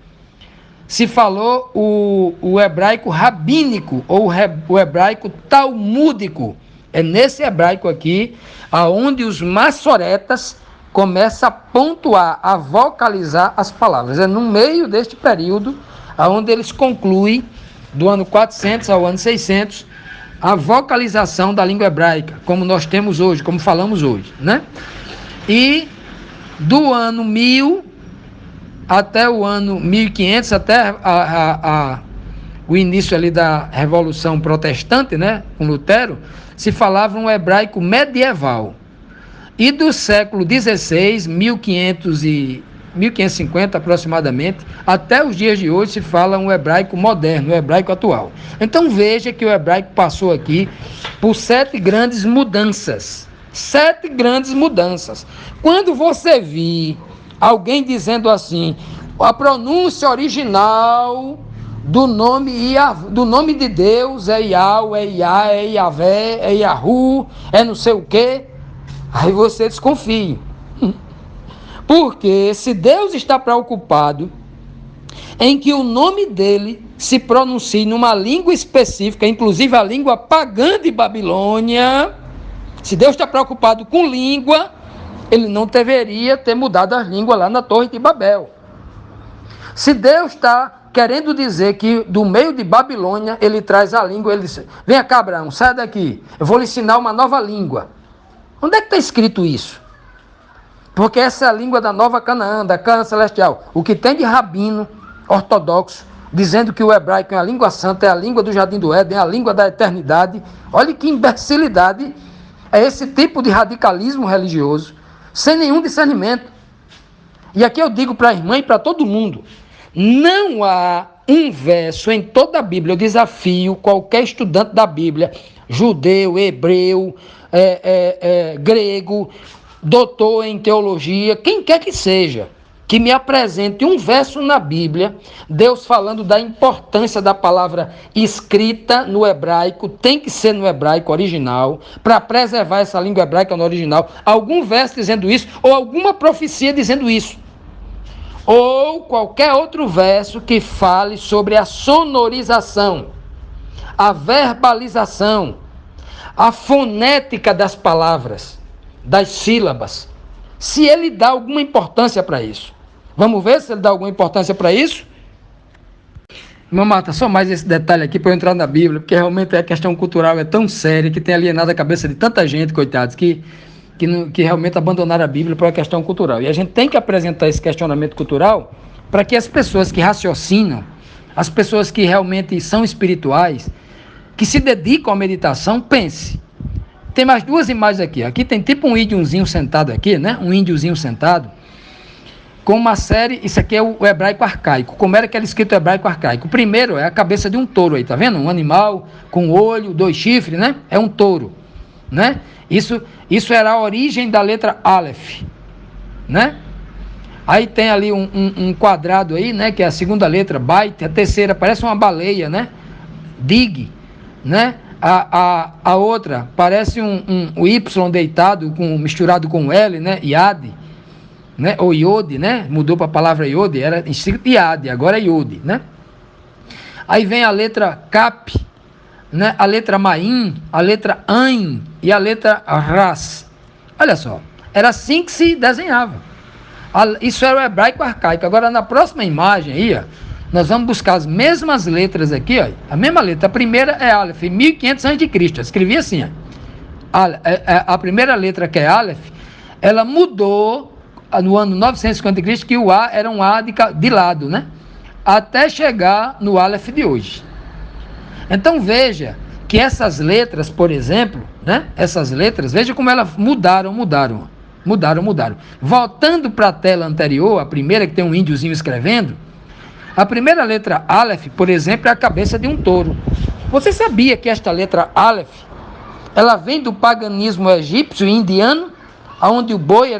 se falou o hebraico rabínico ou o hebraico talmúdico. É nesse hebraico aqui aonde os maçoretas começam a pontuar, a vocalizar as palavras. É no meio deste período aonde eles concluem, do ano 400 ao ano 600, a vocalização da língua hebraica, como nós temos hoje, como falamos hoje, né? E do ano 1000 até o ano 1500, até o início ali da Revolução Protestante, né, com Lutero, se falava um hebraico medieval. E do século XVI, 1550 aproximadamente, até os dias de hoje se fala um hebraico moderno, um hebraico atual. Então veja que o hebraico passou aqui por 7 grandes mudanças. 7 grandes mudanças. Quando você vir alguém dizendo assim, a pronúncia original do nome de Deus é Yahweh, é Yah, é Yahvé, é Yahu, é não sei o quê, aí você desconfia. Porque se Deus está preocupado em que o nome dele se pronuncie numa língua específica, inclusive a língua pagã de Babilônia, se Deus está preocupado com língua, ele não deveria ter mudado as línguas lá na Torre de Babel. Se Deus está querendo dizer que do meio de Babilônia ele traz a língua, ele diz, vem cá, Abraão, sai daqui, eu vou lhe ensinar uma nova língua. Onde é que está escrito isso? Porque essa é a língua da Nova Canaã, da Canaã Celestial. O que tem de rabino ortodoxo, dizendo que o hebraico é a língua santa, é a língua do Jardim do Éden, é a língua da eternidade. Olha que imbecilidade é esse tipo de radicalismo religioso, sem nenhum discernimento. E aqui eu digo para a irmã e para todo mundo, não há um verso em toda a Bíblia, eu desafio qualquer estudante da Bíblia, judeu, hebreu, grego, doutor em teologia, quem quer que seja, que me apresente um verso na Bíblia, Deus falando da importância da palavra escrita no hebraico, tem que ser no hebraico original, para preservar essa língua hebraica no original, algum verso dizendo isso, ou alguma profecia dizendo isso, ou qualquer outro verso que fale sobre a sonorização, a verbalização, a fonética das palavras, das sílabas, se ele dá alguma importância para isso. Vamos ver se ele dá alguma importância para isso? Irmã Marta, só mais esse detalhe aqui para eu entrar na Bíblia, porque realmente a questão cultural é tão séria que tem alienado a cabeça de tanta gente, coitados, que realmente abandonaram a Bíblia por uma questão cultural. E a gente tem que apresentar esse questionamento cultural para que as pessoas que raciocinam, as pessoas que realmente são espirituais, que se dedicam à meditação, pense. Tem mais 2 imagens aqui. Aqui tem tipo um índiozinho sentado aqui, né? Um índiozinho sentado. Com uma série, isso aqui é o hebraico arcaico. Como era que era escrito o hebraico arcaico? O primeiro é a cabeça de um touro aí, tá vendo? Um animal com olho, 2 chifres, né? É um touro, né? Isso era a origem da letra Aleph, né? Aí tem ali um quadrado aí, né? Que é a segunda letra, Bait. A terceira parece uma baleia, né? Dig, né? A outra parece um Y deitado, misturado com L, né? Iad, né? Ou Iode, né? Mudou para a palavra Iode, era escrito Iad, agora é Iode, né? Aí vem a letra Cap, né? A letra Maim, a letra Ain e a letra Ras. Olha só, era assim que se desenhava. Isso era o hebraico arcaico. Agora na próxima imagem aí, ó, nós vamos buscar as mesmas letras aqui, ó, a mesma letra. A primeira é Aleph, 1500 a.C. Escrevi assim, ó. A primeira letra, que é Aleph, ela mudou no ano 950 a.C., que o A era um A de lado, né? Até chegar no Aleph de hoje. Então veja que essas letras, por exemplo, né? Essas letras, veja como elas mudaram. Voltando para a tela anterior, a primeira que tem um índiozinho escrevendo, a primeira letra Aleph, por exemplo, é a cabeça de um touro. Você sabia que esta letra Aleph, ela vem do paganismo egípcio e indiano, onde o boi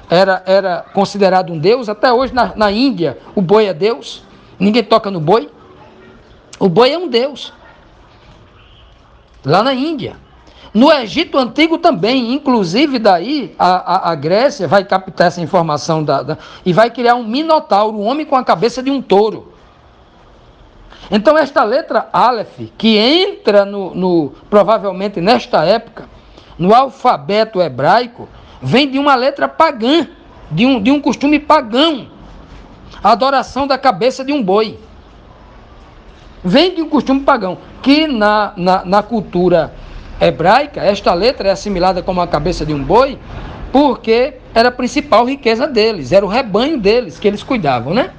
era considerado um deus? Até hoje na Índia o boi é deus, ninguém toca no boi. O boi é um deus, lá na Índia. No Egito Antigo também, inclusive daí a Grécia vai captar essa informação e vai criar um minotauro, um homem com a cabeça de um touro. Então esta letra Aleph, que entra provavelmente nesta época, no alfabeto hebraico, vem de uma letra pagã, de um costume pagão, a adoração da cabeça de um boi. Vem de um costume pagão, que na cultura hebraica, esta letra é assimilada como a cabeça de um boi, porque era a principal riqueza deles, era o rebanho deles, que eles cuidavam, né?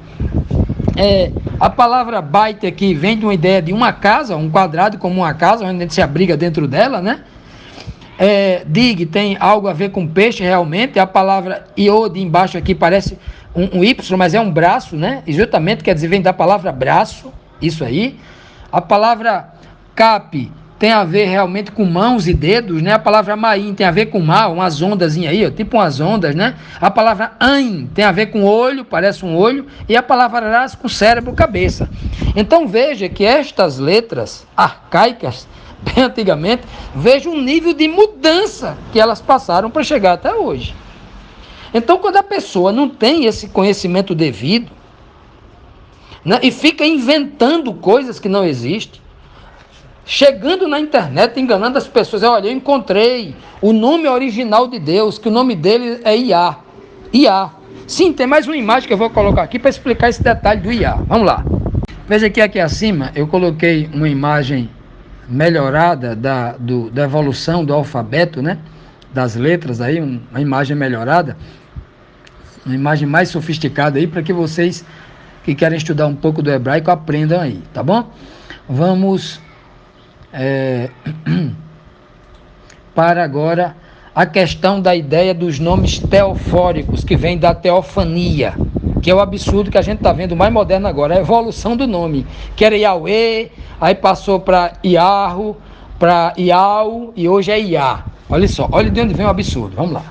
A palavra bait aqui vem de uma ideia de uma casa, um quadrado como uma casa, onde a gente se abriga dentro dela, né? Dig tem algo a ver com peixe realmente, a palavra iod embaixo aqui parece um Y, mas é um braço, né? Exatamente, quer dizer, vem da palavra braço, isso aí. A palavra cap tem a ver realmente com mãos e dedos, né? A palavra maim tem a ver com mar, umas ondazinhas aí, ó, tipo umas ondas, né? A palavra ain tem a ver com olho, parece um olho, e a palavra ras com cérebro, cabeça. Então veja que estas letras arcaicas, bem antigamente, veja o nível de mudança que elas passaram para chegar até hoje. Então quando a pessoa não tem esse conhecimento devido, né, e fica inventando coisas que não existem, chegando na internet, enganando as pessoas. Olha, eu encontrei o nome original de Deus, que o nome dele é Iá. Iá. Sim, tem mais uma imagem que eu vou colocar aqui para explicar esse detalhe do Iá. Vamos lá. Veja que aqui acima eu coloquei uma imagem melhorada da evolução do alfabeto, né? Das letras aí, uma imagem melhorada, uma imagem mais sofisticada aí, para que vocês que querem estudar um pouco do hebraico aprendam aí, tá bom? Vamos para agora a questão da ideia dos nomes teofóricos, que vem da teofania, que é o absurdo que a gente está vendo mais moderno agora, a evolução do nome, que era Yahweh, aí passou para Iarro, para Iau, e hoje é Iá. Olha só, olha de onde vem o absurdo, vamos lá.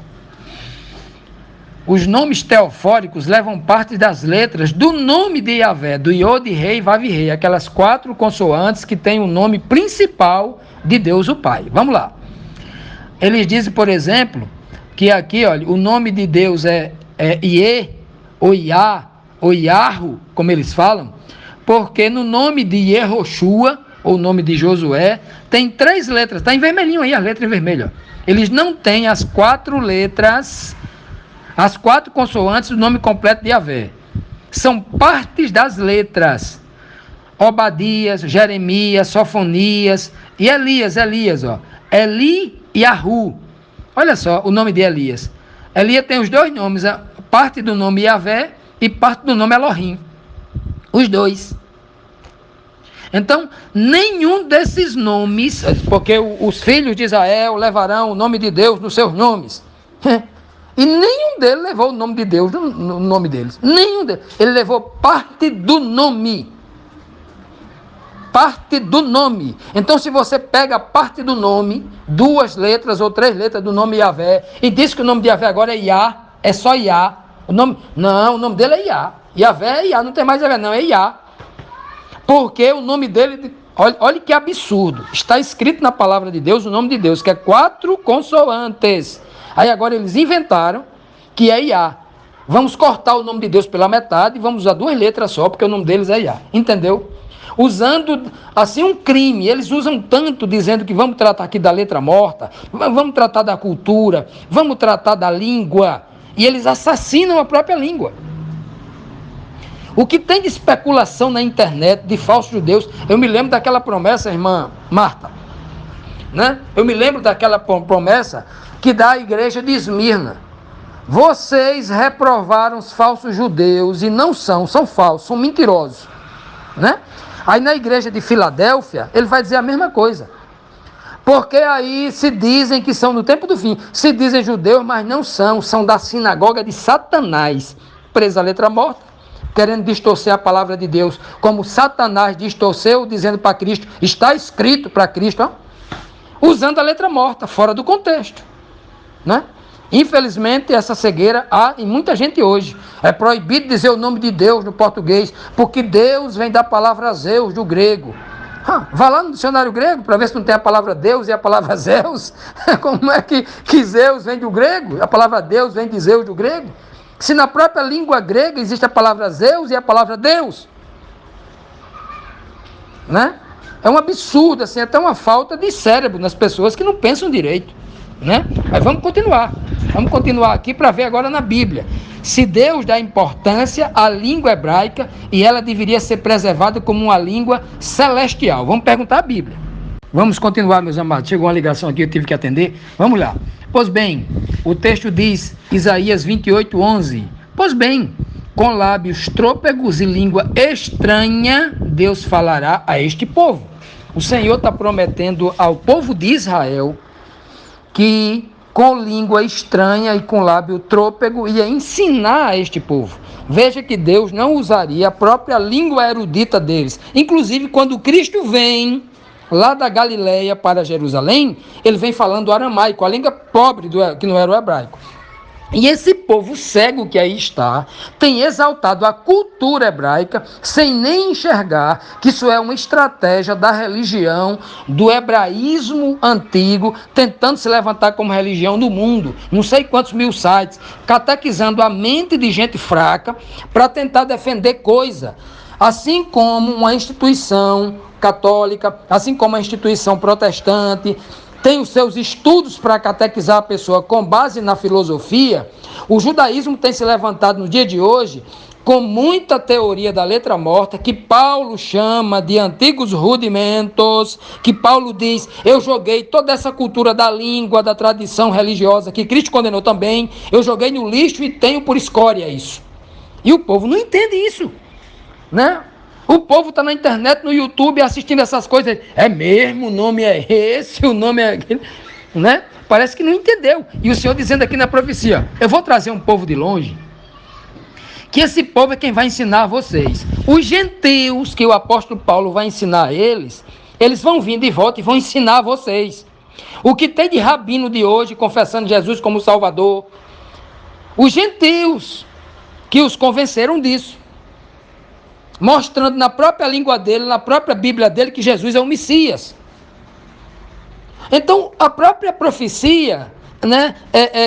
Os nomes teofóricos levam parte das letras do nome de Yahvé, do Iod, Rei, Vav, Rei, aquelas 4 consoantes que têm o nome principal de Deus o Pai. Vamos lá. Eles dizem, por exemplo, que aqui, olha, o nome de Deus é Iê, ou Iá, ou Iarro, como eles falam, porque no nome de Yehoshua, ou nome de Josué, tem 3 letras, está em vermelhinho aí, a letra em vermelho. Eles não têm as 4 letras, as 4 consoantes do nome completo de Yahvé. São partes das letras. Obadias, Jeremias, Sofonias e Elias, ó. Eli e Ahu. Olha só o nome de Elias. Elias tem os 2 nomes, parte do nome Yahvé e parte do nome Elohim. Os 2. Então, nenhum desses nomes, porque os filhos de Israel levarão o nome de Deus nos seus nomes. E nenhum deles levou o nome de Deus no nome deles. Nenhum deles. Ele levou parte do nome. Parte do nome. Então, se você pega parte do nome, 2 letras ou 3 letras do nome Yahvé, e diz que o nome de Yahvé agora é Iá, é só Iá. O nome dele é Iá. Yahvé é Iá, não tem mais Yahvé, não, é Iá. Porque o nome dele, olha que absurdo. Está escrito na palavra de Deus, o nome de Deus, que é 4 consoantes. Aí agora eles inventaram que é Iá. Vamos cortar o nome de Deus pela metade e vamos usar 2 letras só, porque o nome deles é Iá. Entendeu? Usando, assim, um crime. Eles usam tanto, dizendo que vamos tratar aqui da letra morta, vamos tratar da cultura, vamos tratar da língua. E eles assassinam a própria língua. O que tem de especulação na internet, de falsos judeus, eu me lembro daquela promessa, irmã Marta, né? Eu me lembro daquela promessa que dá à igreja de Esmirna. Vocês reprovaram os falsos judeus e não são falsos, são mentirosos, né? Aí na igreja de Filadélfia, ele vai dizer a mesma coisa. Porque aí se dizem que são no tempo do fim. Se dizem judeus, mas não são. São da sinagoga de Satanás. Presa a letra morta, querendo distorcer a palavra de Deus. Como Satanás distorceu, dizendo para Cristo, está escrito para Cristo, ó, usando a letra morta, fora do contexto. Né? Infelizmente, essa cegueira há em muita gente hoje. É proibido dizer o nome de Deus no português, porque Deus vem da palavra Zeus, do grego. Vá lá no dicionário grego para ver se não tem a palavra Deus e a palavra Zeus. Como é que Zeus vem do grego? A palavra Deus vem de Zeus do grego? Se na própria língua grega existe a palavra Zeus e a palavra Deus. Né? É um absurdo, assim, até uma falta de cérebro nas pessoas que não pensam direito. Né? Mas vamos continuar aqui para ver agora na Bíblia. Se Deus dá importância à língua hebraica e ela deveria ser preservada como uma língua celestial. Vamos perguntar à Bíblia. Vamos continuar, meus amados. Chegou uma ligação aqui, eu tive que atender. Vamos lá. Pois bem, o texto diz, Isaías 28:11. Pois bem, com lábios trôpegos e língua estranha, Deus falará a este povo. O Senhor está prometendo ao povo de Israel que com língua estranha e com lábio trôpego ia ensinar a este povo. Veja que Deus não usaria a própria língua erudita deles. Inclusive, quando Cristo vem lá da Galileia para Jerusalém, ele vem falando aramaico, a língua pobre que não era o hebraico. E esse povo cego que aí está, tem exaltado a cultura hebraica, sem nem enxergar que isso é uma estratégia da religião, do hebraísmo antigo, tentando se levantar como religião no mundo. Não sei quantos mil sites, catequizando a mente de gente fraca, para tentar defender coisa. Assim como uma instituição católica, assim como a instituição protestante, tem os seus estudos para catequizar a pessoa com base na filosofia, o judaísmo tem se levantado no dia de hoje com muita teoria da letra morta, que Paulo chama de antigos rudimentos, que Paulo diz, eu joguei toda essa cultura da língua, da tradição religiosa, que Cristo condenou também, eu joguei no lixo e tenho por escória isso. E o povo não entende isso, né? O povo está na internet, no YouTube, assistindo essas coisas. É mesmo, o nome é esse, o nome é aquele, né? Parece que não entendeu. E o Senhor dizendo aqui na profecia, eu vou trazer um povo de longe, que esse povo é quem vai ensinar a vocês. Os gentios, que o apóstolo Paulo vai ensinar a eles vão vir de volta e vão ensinar a vocês. O que tem de rabino de hoje, confessando Jesus como Salvador. Os gentios, que os convenceram disso. Mostrando na própria língua dele, na própria Bíblia dele, que Jesus é o Messias. Então, a própria profecia, né,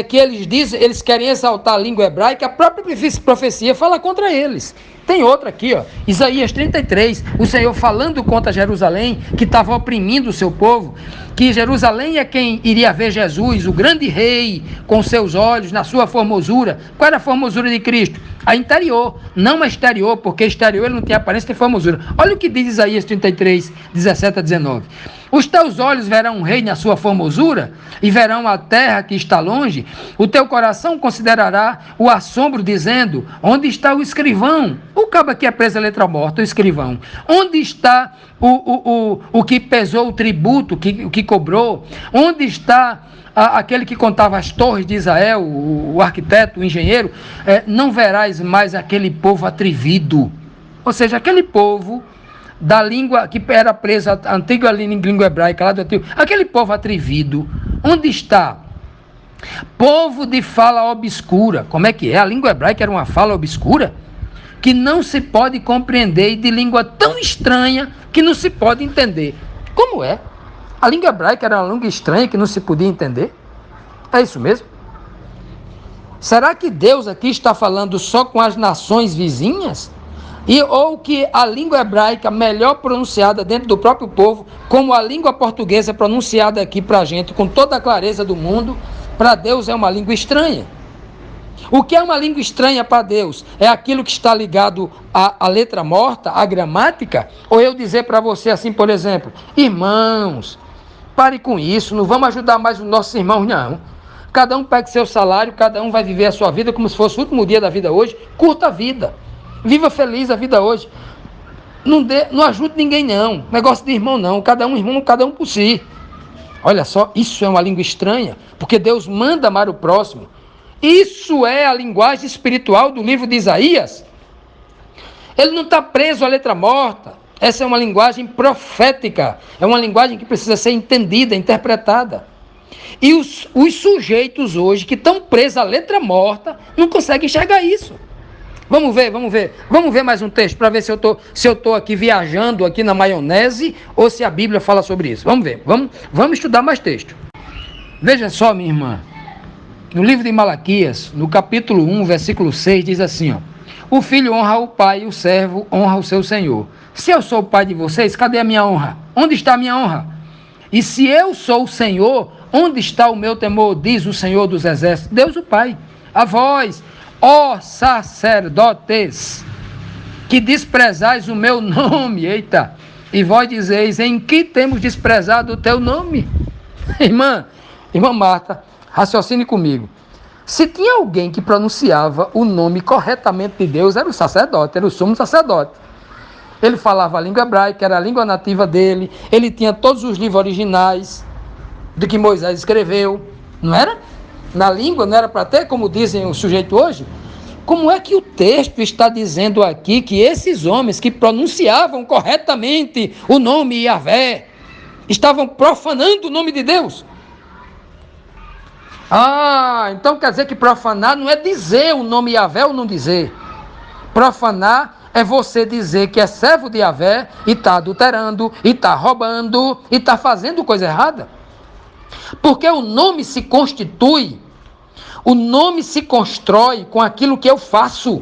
que eles dizem, eles querem exaltar a língua hebraica, a própria profecia fala contra eles. Tem outra aqui, ó, Isaías 33, o Senhor falando contra Jerusalém, que estava oprimindo o seu povo, que Jerusalém é quem iria ver Jesus, o grande rei, com seus olhos, na sua formosura. Qual era a formosura de Cristo? A interior, não a exterior, porque exterior ele não tem aparência de formosura. Olha o que diz Isaías 33, 17 a 19. Os teus olhos verão um rei na sua formosura, e verão a terra que está longe. O teu coração considerará o assombro, dizendo, onde está o escrivão? O cabo aqui é preso a letra morta, o escrivão. Onde está o que pesou o tributo, o que cobrou? Onde está aquele que contava as torres de Israel, o arquiteto, o engenheiro? Não verás mais aquele povo atrevido. Ou seja, aquele povo da língua que era presa, a antiga língua hebraica lá do antigo, aquele povo atrevido, onde está? Povo de fala obscura. Como é que é? A língua hebraica era uma fala obscura que não se pode compreender, e de língua tão estranha que não se pode entender. Como é? A língua hebraica era uma língua estranha que não se podia entender? É isso mesmo? Será que Deus aqui está falando só com as nações vizinhas? Ou que a língua hebraica melhor pronunciada dentro do próprio povo, como a língua portuguesa é pronunciada aqui para a gente, com toda a clareza do mundo, para Deus é uma língua estranha. O que é uma língua estranha para Deus? É aquilo que está ligado à letra morta, à gramática? Ou eu dizer para você assim, por exemplo, irmãos, pare com isso, não vamos ajudar mais os nossos irmãos, não. Cada um pega seu salário, cada um vai viver a sua vida como se fosse o último dia da vida hoje. Curta a vida. Viva feliz a vida hoje. Não ajude ninguém não, negócio de irmão não, cada um irmão, cada um por si. Olha só, isso é uma língua estranha, porque Deus manda amar o próximo. Isso é a linguagem espiritual do livro de Isaías. Ele não está preso à letra morta. Essa é uma linguagem profética, é uma linguagem que precisa ser entendida, interpretada. E os sujeitos hoje que estão presos à letra morta não conseguem enxergar isso. Vamos ver mais um texto para ver se eu estou aqui viajando aqui na maionese ou se a Bíblia fala sobre isso. Vamos ver, vamos estudar mais texto. Veja só, minha irmã, no livro de Malaquias, no capítulo 1, versículo 6, diz assim, ó: o filho honra o pai e o servo honra o seu senhor. Se eu sou o pai de vocês, cadê a minha honra? Onde está a minha honra? E se eu sou o Senhor, onde está o meu temor? Diz o Senhor dos Exércitos, Deus o Pai. A vós, ó sacerdotes, que desprezais o meu nome, eita, e vós dizeis, em que temos desprezado o teu nome? Irmã Marta, raciocine comigo. Se tinha alguém que pronunciava o nome corretamente de Deus, era o sacerdote, era o sumo sacerdote. Ele falava a língua hebraica, era a língua nativa dele, ele tinha todos os livros originais de que Moisés escreveu, não era? Na língua, não era para ter, como dizem o sujeito hoje? Como é que o texto está dizendo aqui que esses homens que pronunciavam corretamente o nome Yahvé estavam profanando o nome de Deus? Então quer dizer que profanar não é dizer o nome Yahvé ou não dizer. Profanar é você dizer que é servo de Yahvé e está adulterando, e está roubando, e está fazendo coisa errada. Porque o nome se constitui, o nome se constrói com aquilo que eu faço.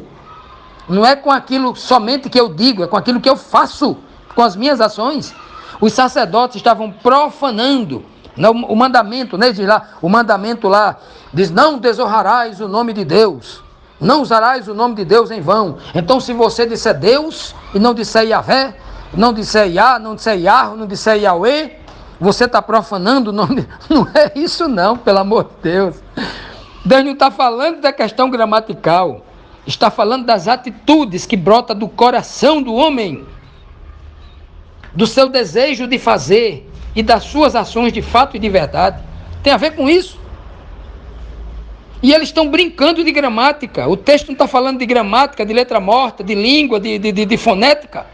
Não é com aquilo somente que eu digo, é com aquilo que eu faço, com as minhas ações. Os sacerdotes estavam profanando o mandamento, né? Diz lá, o mandamento lá diz: não desonrarás o nome de Deus, não usarás o nome de Deus em vão. Então, se você disser Deus e não disser Yahvé, não disser Yah, não disser Yah, não disser Yahweh, você está profanando o nome. Não é isso não, pelo amor de Deus. Deus não está falando da questão gramatical, está falando das atitudes que brotam do coração do homem, do seu desejo de fazer e das suas ações de fato e de verdade. Tem a ver com isso. E eles estão brincando de gramática. O texto não está falando de gramática, de letra morta, de língua, de fonética.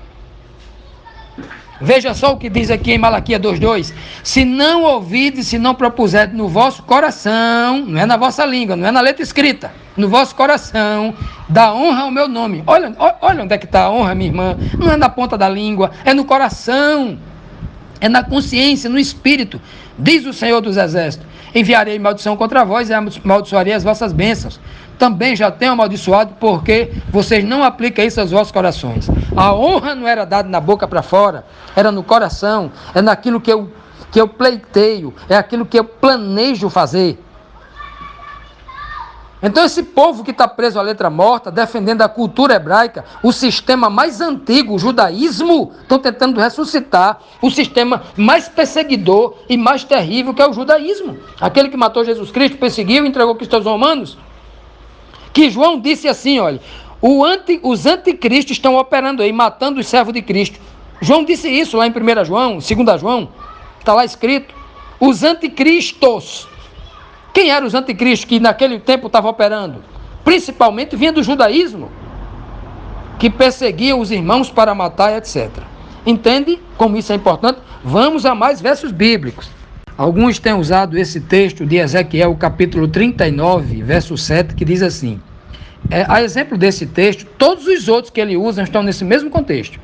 Veja só o que diz aqui em Malaquias 2:2. Se não ouvides, se não propuserdes no vosso coração, não é na vossa língua, não é na letra escrita, no vosso coração, dá honra ao meu nome. Olha onde é que está a honra, minha irmã. Não é na ponta da língua, é no coração, é na consciência, no espírito. Diz o Senhor dos Exércitos: enviarei maldição contra vós e amaldiçoarei as vossas bênçãos. Também já tenho amaldiçoado, porque vocês não aplicam isso aos vossos corações. A honra não era dada na boca para fora, era no coração, é naquilo que eu pleiteio, é aquilo que eu planejo fazer. Então esse povo que está preso à letra morta, defendendo a cultura hebraica, o sistema mais antigo, o judaísmo, estão tentando ressuscitar o sistema mais perseguidor e mais terrível, que é o judaísmo. Aquele que matou Jesus Cristo, perseguiu e entregou Cristo aos romanos. Que João disse assim, olha, os anticristos estão operando aí, matando os servos de Cristo. João disse isso lá em 1 João, 2 João, está lá escrito. Os anticristos. Quem eram os anticristos que naquele tempo estavam operando? Principalmente vinha do judaísmo, que perseguia os irmãos para matar, etc. Entende como isso é importante? Vamos a mais versos bíblicos. Alguns têm usado esse texto de Ezequiel, capítulo 39, verso 7, que diz assim, a exemplo desse texto, todos os outros que ele usa estão nesse mesmo contexto.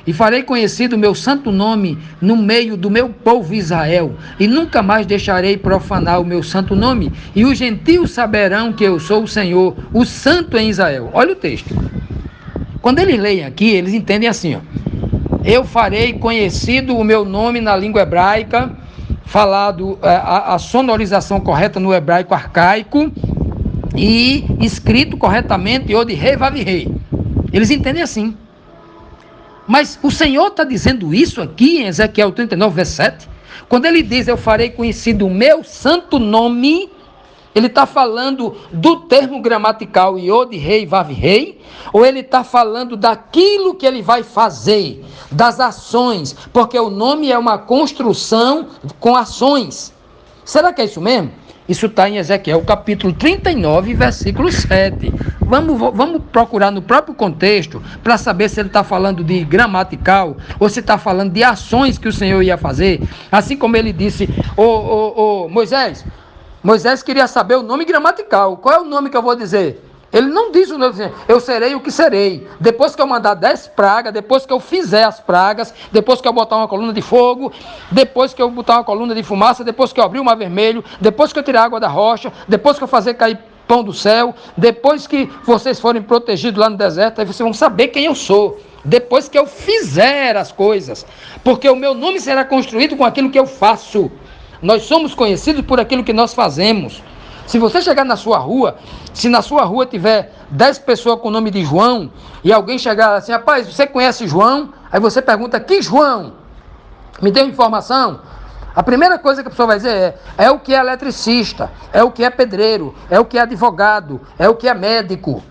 E farei conhecido o meu santo nome no meio do meu povo Israel, e nunca mais deixarei profanar o meu santo nome, e os gentios saberão que eu sou o Senhor, o santo em Israel. Olha o texto. Quando eles leem aqui, eles entendem assim, ó: eu farei conhecido o meu nome na língua hebraica, falado a sonorização correta no hebraico arcaico, e escrito corretamente, Yod Rei Vav Rei. Eles entendem assim. Mas o Senhor está dizendo isso aqui em Ezequiel 39, verso 7. Quando ele diz, eu farei conhecido o meu santo nome, Ele está falando do termo gramatical Iod, rei, vav, rei, ou ele está falando daquilo que ele vai fazer, das ações, porque o nome é uma construção com ações. Será que é isso mesmo? Isso está em Ezequiel capítulo 39, versículo 7. Vamos procurar no próprio contexto para saber se ele está falando de gramatical ou se está falando de ações que o Senhor ia fazer. Assim como ele disse, Moisés queria saber o nome gramatical. Qual é o nome que eu vou dizer? Ele não diz o nome, eu serei o que serei. Depois que eu mandar 10 pragas, depois que eu fizer as pragas, depois que eu botar uma coluna de fogo, depois que eu botar uma coluna de fumaça, depois que eu abrir o mar vermelho, depois que eu tirar água da rocha, depois que eu fazer cair pão do céu, depois que vocês forem protegidos lá no deserto, aí vocês vão saber quem eu sou. Depois que eu fizer as coisas, porque o meu nome será construído com aquilo que eu faço. Nós somos conhecidos por aquilo que nós fazemos. Se você chegar na sua rua, se na sua rua tiver 10 pessoas com o nome de João, e alguém chegar assim, rapaz, você conhece João? Aí você pergunta, que João? Me dê uma informação. A primeira coisa que a pessoa vai dizer é o que é eletricista, é o que é pedreiro, é o que é advogado, é o que é médico.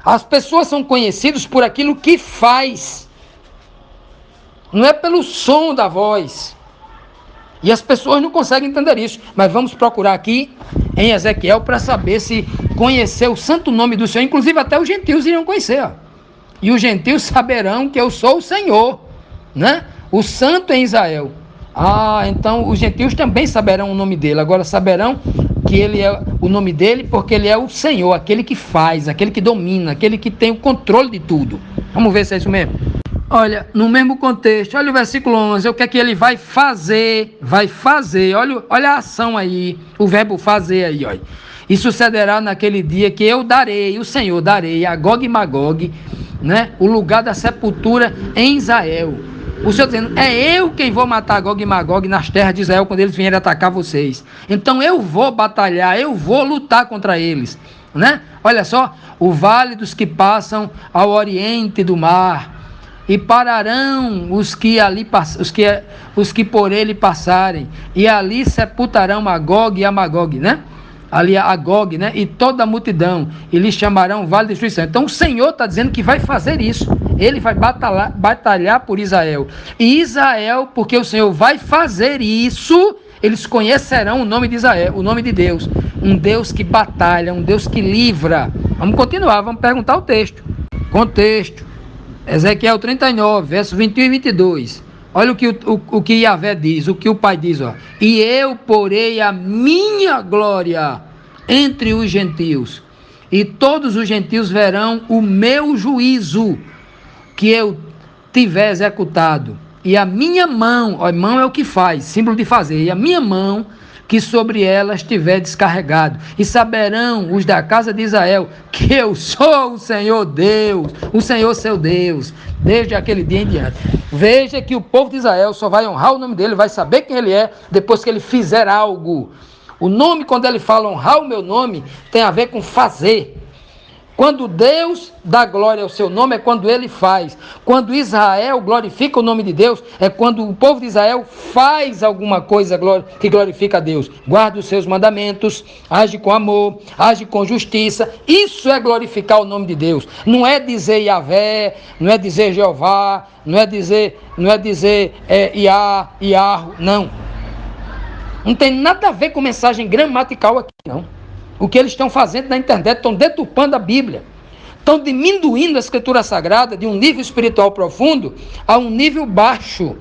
As pessoas são conhecidas por aquilo que faz, não é pelo som da voz. E as pessoas não conseguem entender isso. Mas vamos procurar aqui em Ezequiel para saber se conhecer o santo nome do Senhor. Inclusive até os gentios iriam conhecer. Ó. E os gentios saberão que eu sou o Senhor, né? O santo em Israel. Então os gentios também saberão o nome dele. Agora saberão que ele é o nome dele porque ele é o Senhor, aquele que faz, aquele que domina, aquele que tem o controle de tudo. Vamos ver se é isso mesmo. Olha, no mesmo contexto, olha o versículo 11, o que é que ele vai fazer, olha a ação aí, o verbo fazer aí, olha. E sucederá naquele dia que eu darei, o Senhor darei a Gog e Magog, né, o lugar da sepultura em Israel. O Senhor dizendo, é eu quem vou matar Gog e Magog nas terras de Israel quando eles vierem atacar vocês. Então eu vou batalhar, eu vou lutar contra eles, né? Olha só, o vale dos que passam ao oriente do mar, e pararão os que por ele passarem, e ali sepultarão a Gog e a Magog, né? Ali a Gog, né? E toda a multidão, e lhe chamarão vale de destruição. Então o Senhor está dizendo que vai fazer isso, ele vai batalhar por Israel, e Israel, porque o Senhor vai fazer isso, eles conhecerão o nome de Israel, o nome de Deus, um Deus que batalha, um Deus que livra. Vamos continuar, vamos perguntar o texto. Contexto. Ezequiel 39, versos 21 e 22. Olha o que Yahvé diz, o que o Pai diz. Ó. E eu porei a minha glória entre os gentios, e todos os gentios verão o meu juízo que eu tiver executado. E a minha mão, ó, mão é o que faz, símbolo de fazer, e a minha mão que sobre ela estiver descarregado, e saberão os da casa de Israel que eu sou o Senhor Deus, o Senhor seu Deus, desde aquele dia em diante. Veja que o povo de Israel só vai honrar o nome dele, vai saber quem ele é, depois que ele fizer algo. O nome, quando ele fala honrar o meu nome, tem a ver com fazer. Quando Deus dá glória ao seu nome, é quando ele faz. Quando Israel glorifica o nome de Deus, é quando o povo de Israel faz alguma coisa que glorifica a Deus. Guarda os seus mandamentos, age com amor, age com justiça. Isso é glorificar o nome de Deus. Não é dizer Yahvé, não é dizer Jeová, não é dizer Iá, Iarro, não. Não tem nada a ver com mensagem gramatical aqui, não. O que eles estão fazendo na internet, estão deturpando a Bíblia, estão diminuindo a Escritura Sagrada de um nível espiritual profundo a um nível baixo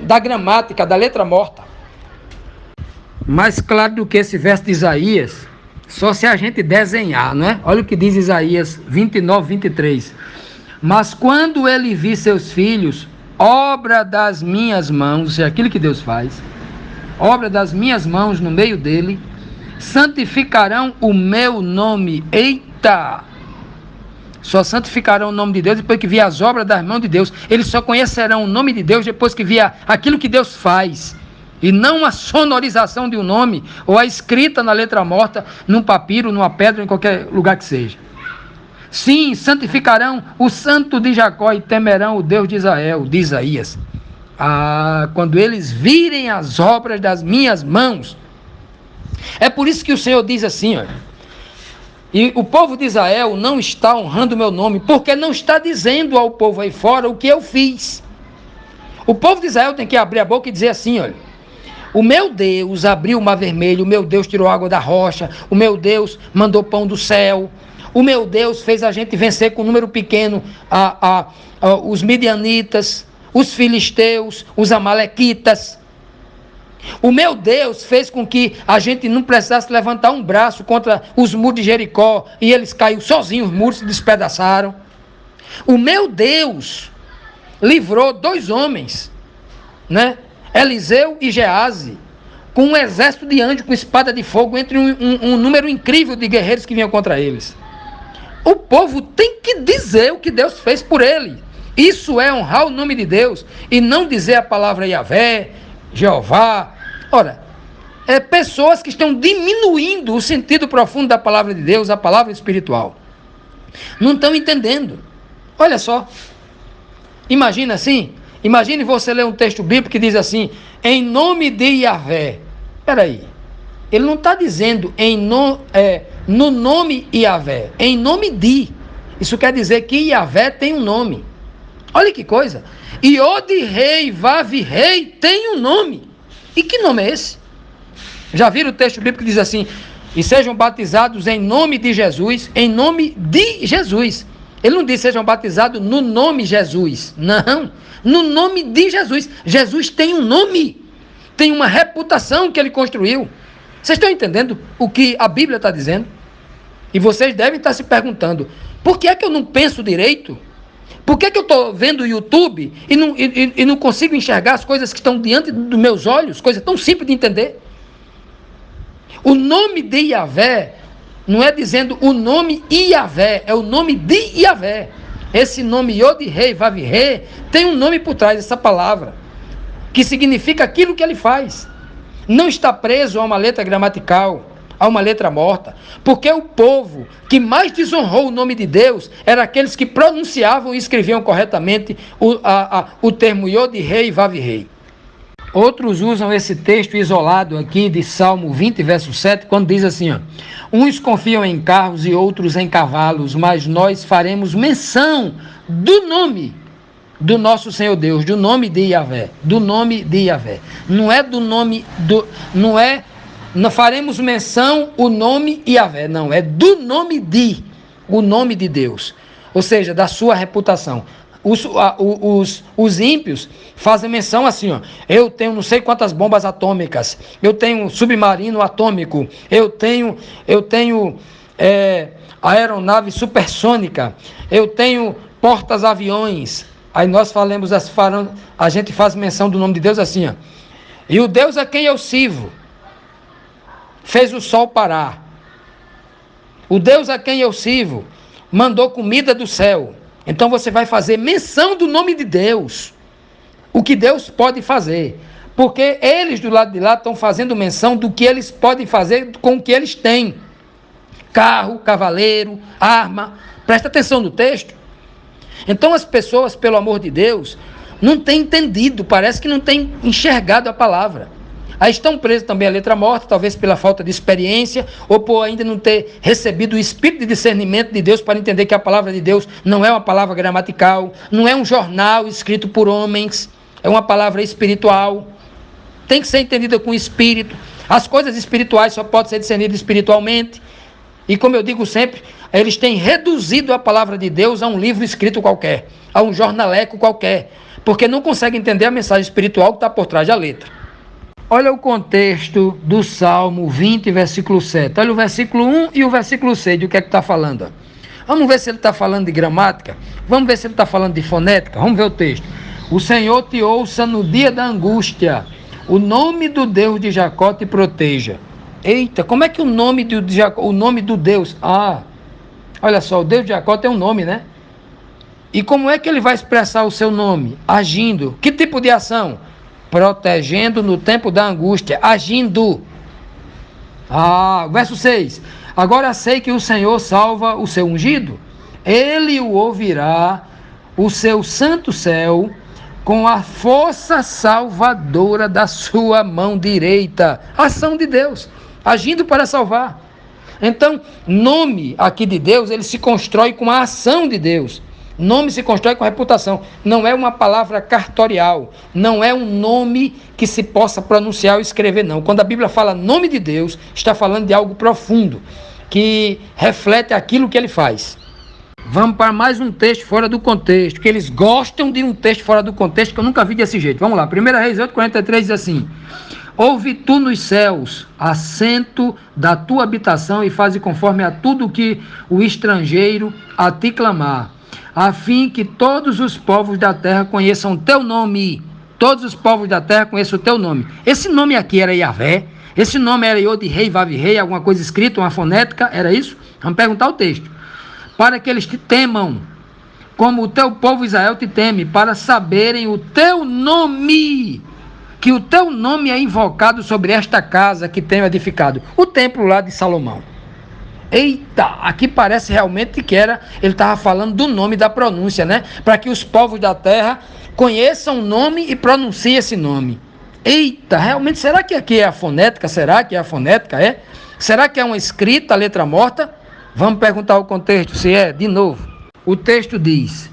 da gramática, da letra morta. Mais claro do que esse verso de Isaías, só se a gente desenhar, não é? Olha o que diz Isaías 29, 23. Mas quando ele vir seus filhos, obra das minhas mãos, é aquilo que Deus faz, obra das minhas mãos no meio dele, santificarão o meu nome. Eita! Só santificarão o nome de Deus depois que vier as obras das mãos de Deus. Eles só conhecerão o nome de Deus depois que vier aquilo que Deus faz, e não a sonorização de um nome ou a escrita na letra morta, num papiro, numa pedra, em qualquer lugar que seja. Sim, santificarão o santo de Jacó e temerão o Deus de Israel, de Isaías. Quando eles virem as obras das minhas mãos. É por isso que o Senhor diz assim, olha, e o povo de Israel não está honrando o meu nome, porque não está dizendo ao povo aí fora o que eu fiz. O povo de Israel tem que abrir a boca e dizer assim, olha, o meu Deus abriu o mar vermelho, o meu Deus tirou água da rocha, o meu Deus mandou pão do céu, o meu Deus fez a gente vencer com um número pequeno os midianitas, os filisteus, os amalequitas. O meu Deus fez com que a gente não precisasse levantar um braço contra os muros de Jericó e eles caíram sozinhos, os muros se despedaçaram. O meu Deus livrou 2 homens, né? Eliseu e Geazi, com um exército de anjos com espada de fogo, entre um número incrível de guerreiros que vinham contra eles. O povo tem que dizer o que Deus fez por ele. Isso é honrar o nome de Deus e não dizer a palavra Yahvé, Jeová. Ora, pessoas que estão diminuindo o sentido profundo da palavra de Deus, a palavra espiritual. Não estão entendendo. Olha só. Imagina assim. Imagine você ler um texto bíblico que diz assim, em nome de Yahvé. Espera aí. Ele não está dizendo no nome Yahvé, em nome de. Isso quer dizer que Yahvé tem um nome. Olha que coisa. Iode rei, Vav rei, tem um nome. E que nome é esse? Já viram o texto bíblico que diz assim, e sejam batizados em nome de Jesus, em nome de Jesus. Ele não diz sejam batizados no nome Jesus. Não, no nome de Jesus. Jesus tem um nome, tem uma reputação que ele construiu. Vocês estão entendendo o que a Bíblia está dizendo? E vocês devem estar se perguntando, por que é que eu não penso direito? Por que eu estou vendo o YouTube e não consigo enxergar as coisas que estão diante dos meus olhos? Coisa tão simples de entender. O nome de Yahvé não é dizendo o nome Yahvé, é o nome de Yahvé. Esse nome Yod Rei, Vav Rei, tem um nome por trás dessa palavra, que significa aquilo que ele faz. Não está preso a uma letra gramatical, a uma letra morta, porque o povo que mais desonrou o nome de Deus era aqueles que pronunciavam e escreviam corretamente o termo Yod Rei e Vav Rei. Outros usam esse texto isolado aqui de Salmo 20, verso 7, quando diz assim, ó, uns confiam em carros e outros em cavalos, mas nós faremos menção do nome do nosso Senhor Deus, do nome de Yahvé, do nome de Yahvé. Não é do nome não faremos menção o nome Yahvé, não, é do nome o nome de Deus, ou seja, da sua reputação. Os ímpios fazem menção assim, ó, eu tenho não sei quantas bombas atômicas, eu tenho submarino atômico, eu tenho aeronave supersônica, eu tenho portas-aviões. Aí nós a gente faz menção do nome de Deus assim, ó, e o Deus a quem eu sirvo fez o sol parar. O Deus a quem eu sirvo mandou comida do céu. Então você vai fazer menção do nome de Deus, o que Deus pode fazer, porque eles do lado de lá estão fazendo menção do que eles podem fazer com o que eles têm, carro, cavaleiro, arma. Presta atenção no texto. Então as pessoas, pelo amor de Deus, não têm entendido, parece que não têm enxergado a palavra. Aí estão presos também à letra morta, talvez pela falta de experiência, ou por ainda não ter recebido o espírito de discernimento de Deus para entender que a palavra de Deus não é uma palavra gramatical, não é um jornal escrito por homens, é uma palavra espiritual, tem que ser entendida com espírito. As coisas espirituais só podem ser discernidas espiritualmente, e como eu digo sempre, eles têm reduzido a palavra de Deus a um livro escrito qualquer, a um jornaleco qualquer, porque não conseguem entender a mensagem espiritual que está por trás da letra. Olha o contexto do Salmo 20, versículo 7. Olha o versículo 1 e o versículo 6, do que é que está falando. Vamos ver se ele está falando de gramática. Vamos ver se ele está falando de fonética. Vamos ver o texto. O Senhor te ouça no dia da angústia. O nome do Deus de Jacó te proteja. Eita, como é que o nome do Deus... olha só, o Deus de Jacó tem um nome, né? E como é que ele vai expressar o seu nome? Agindo. Que tipo de ação? Protegendo no tempo da angústia, agindo. Verso 6. Agora sei que o Senhor salva o seu ungido. Ele o ouvirá, o seu santo céu, com a força salvadora da sua mão direita. Ação de Deus. agindo para salvar. Então, nome aqui de Deus, ele se constrói com a ação de Deus. Nome se constrói com reputação. Não é uma palavra cartorial. Não é um nome que se possa pronunciar ou escrever, não. Quando a Bíblia fala nome de Deus, está falando de algo profundo, que reflete aquilo que ele faz. Vamos para mais um texto fora do contexto, que eles gostam de um texto fora do contexto, que eu nunca vi desse jeito. Vamos lá, 1 Reis 8:43 diz assim: ouve tu nos céus, assento da tua habitação, e faze conforme a tudo que o estrangeiro a ti clamar, a fim que todos os povos da terra conheçam teu nome. Todos os povos da terra conheçam o teu nome. Esse nome aqui era Yahvé? Esse nome era Yod-Rei, Vav-Rei, alguma coisa escrita, uma fonética? Era isso? Vamos perguntar o texto. Para que eles te temam, como o teu povo Israel te teme, para saberem o teu nome, que o teu nome é invocado sobre esta casa que tenho edificado, o templo lá de Salomão. Eita, aqui parece realmente que ele estava falando do nome, da pronúncia, né? Para que os povos da terra conheçam o nome e pronunciem esse nome. Eita, realmente, será que aqui é a fonética? Será que é a fonética? É? Será que é uma escrita, letra morta? Vamos perguntar o contexto, se é, de novo. O texto diz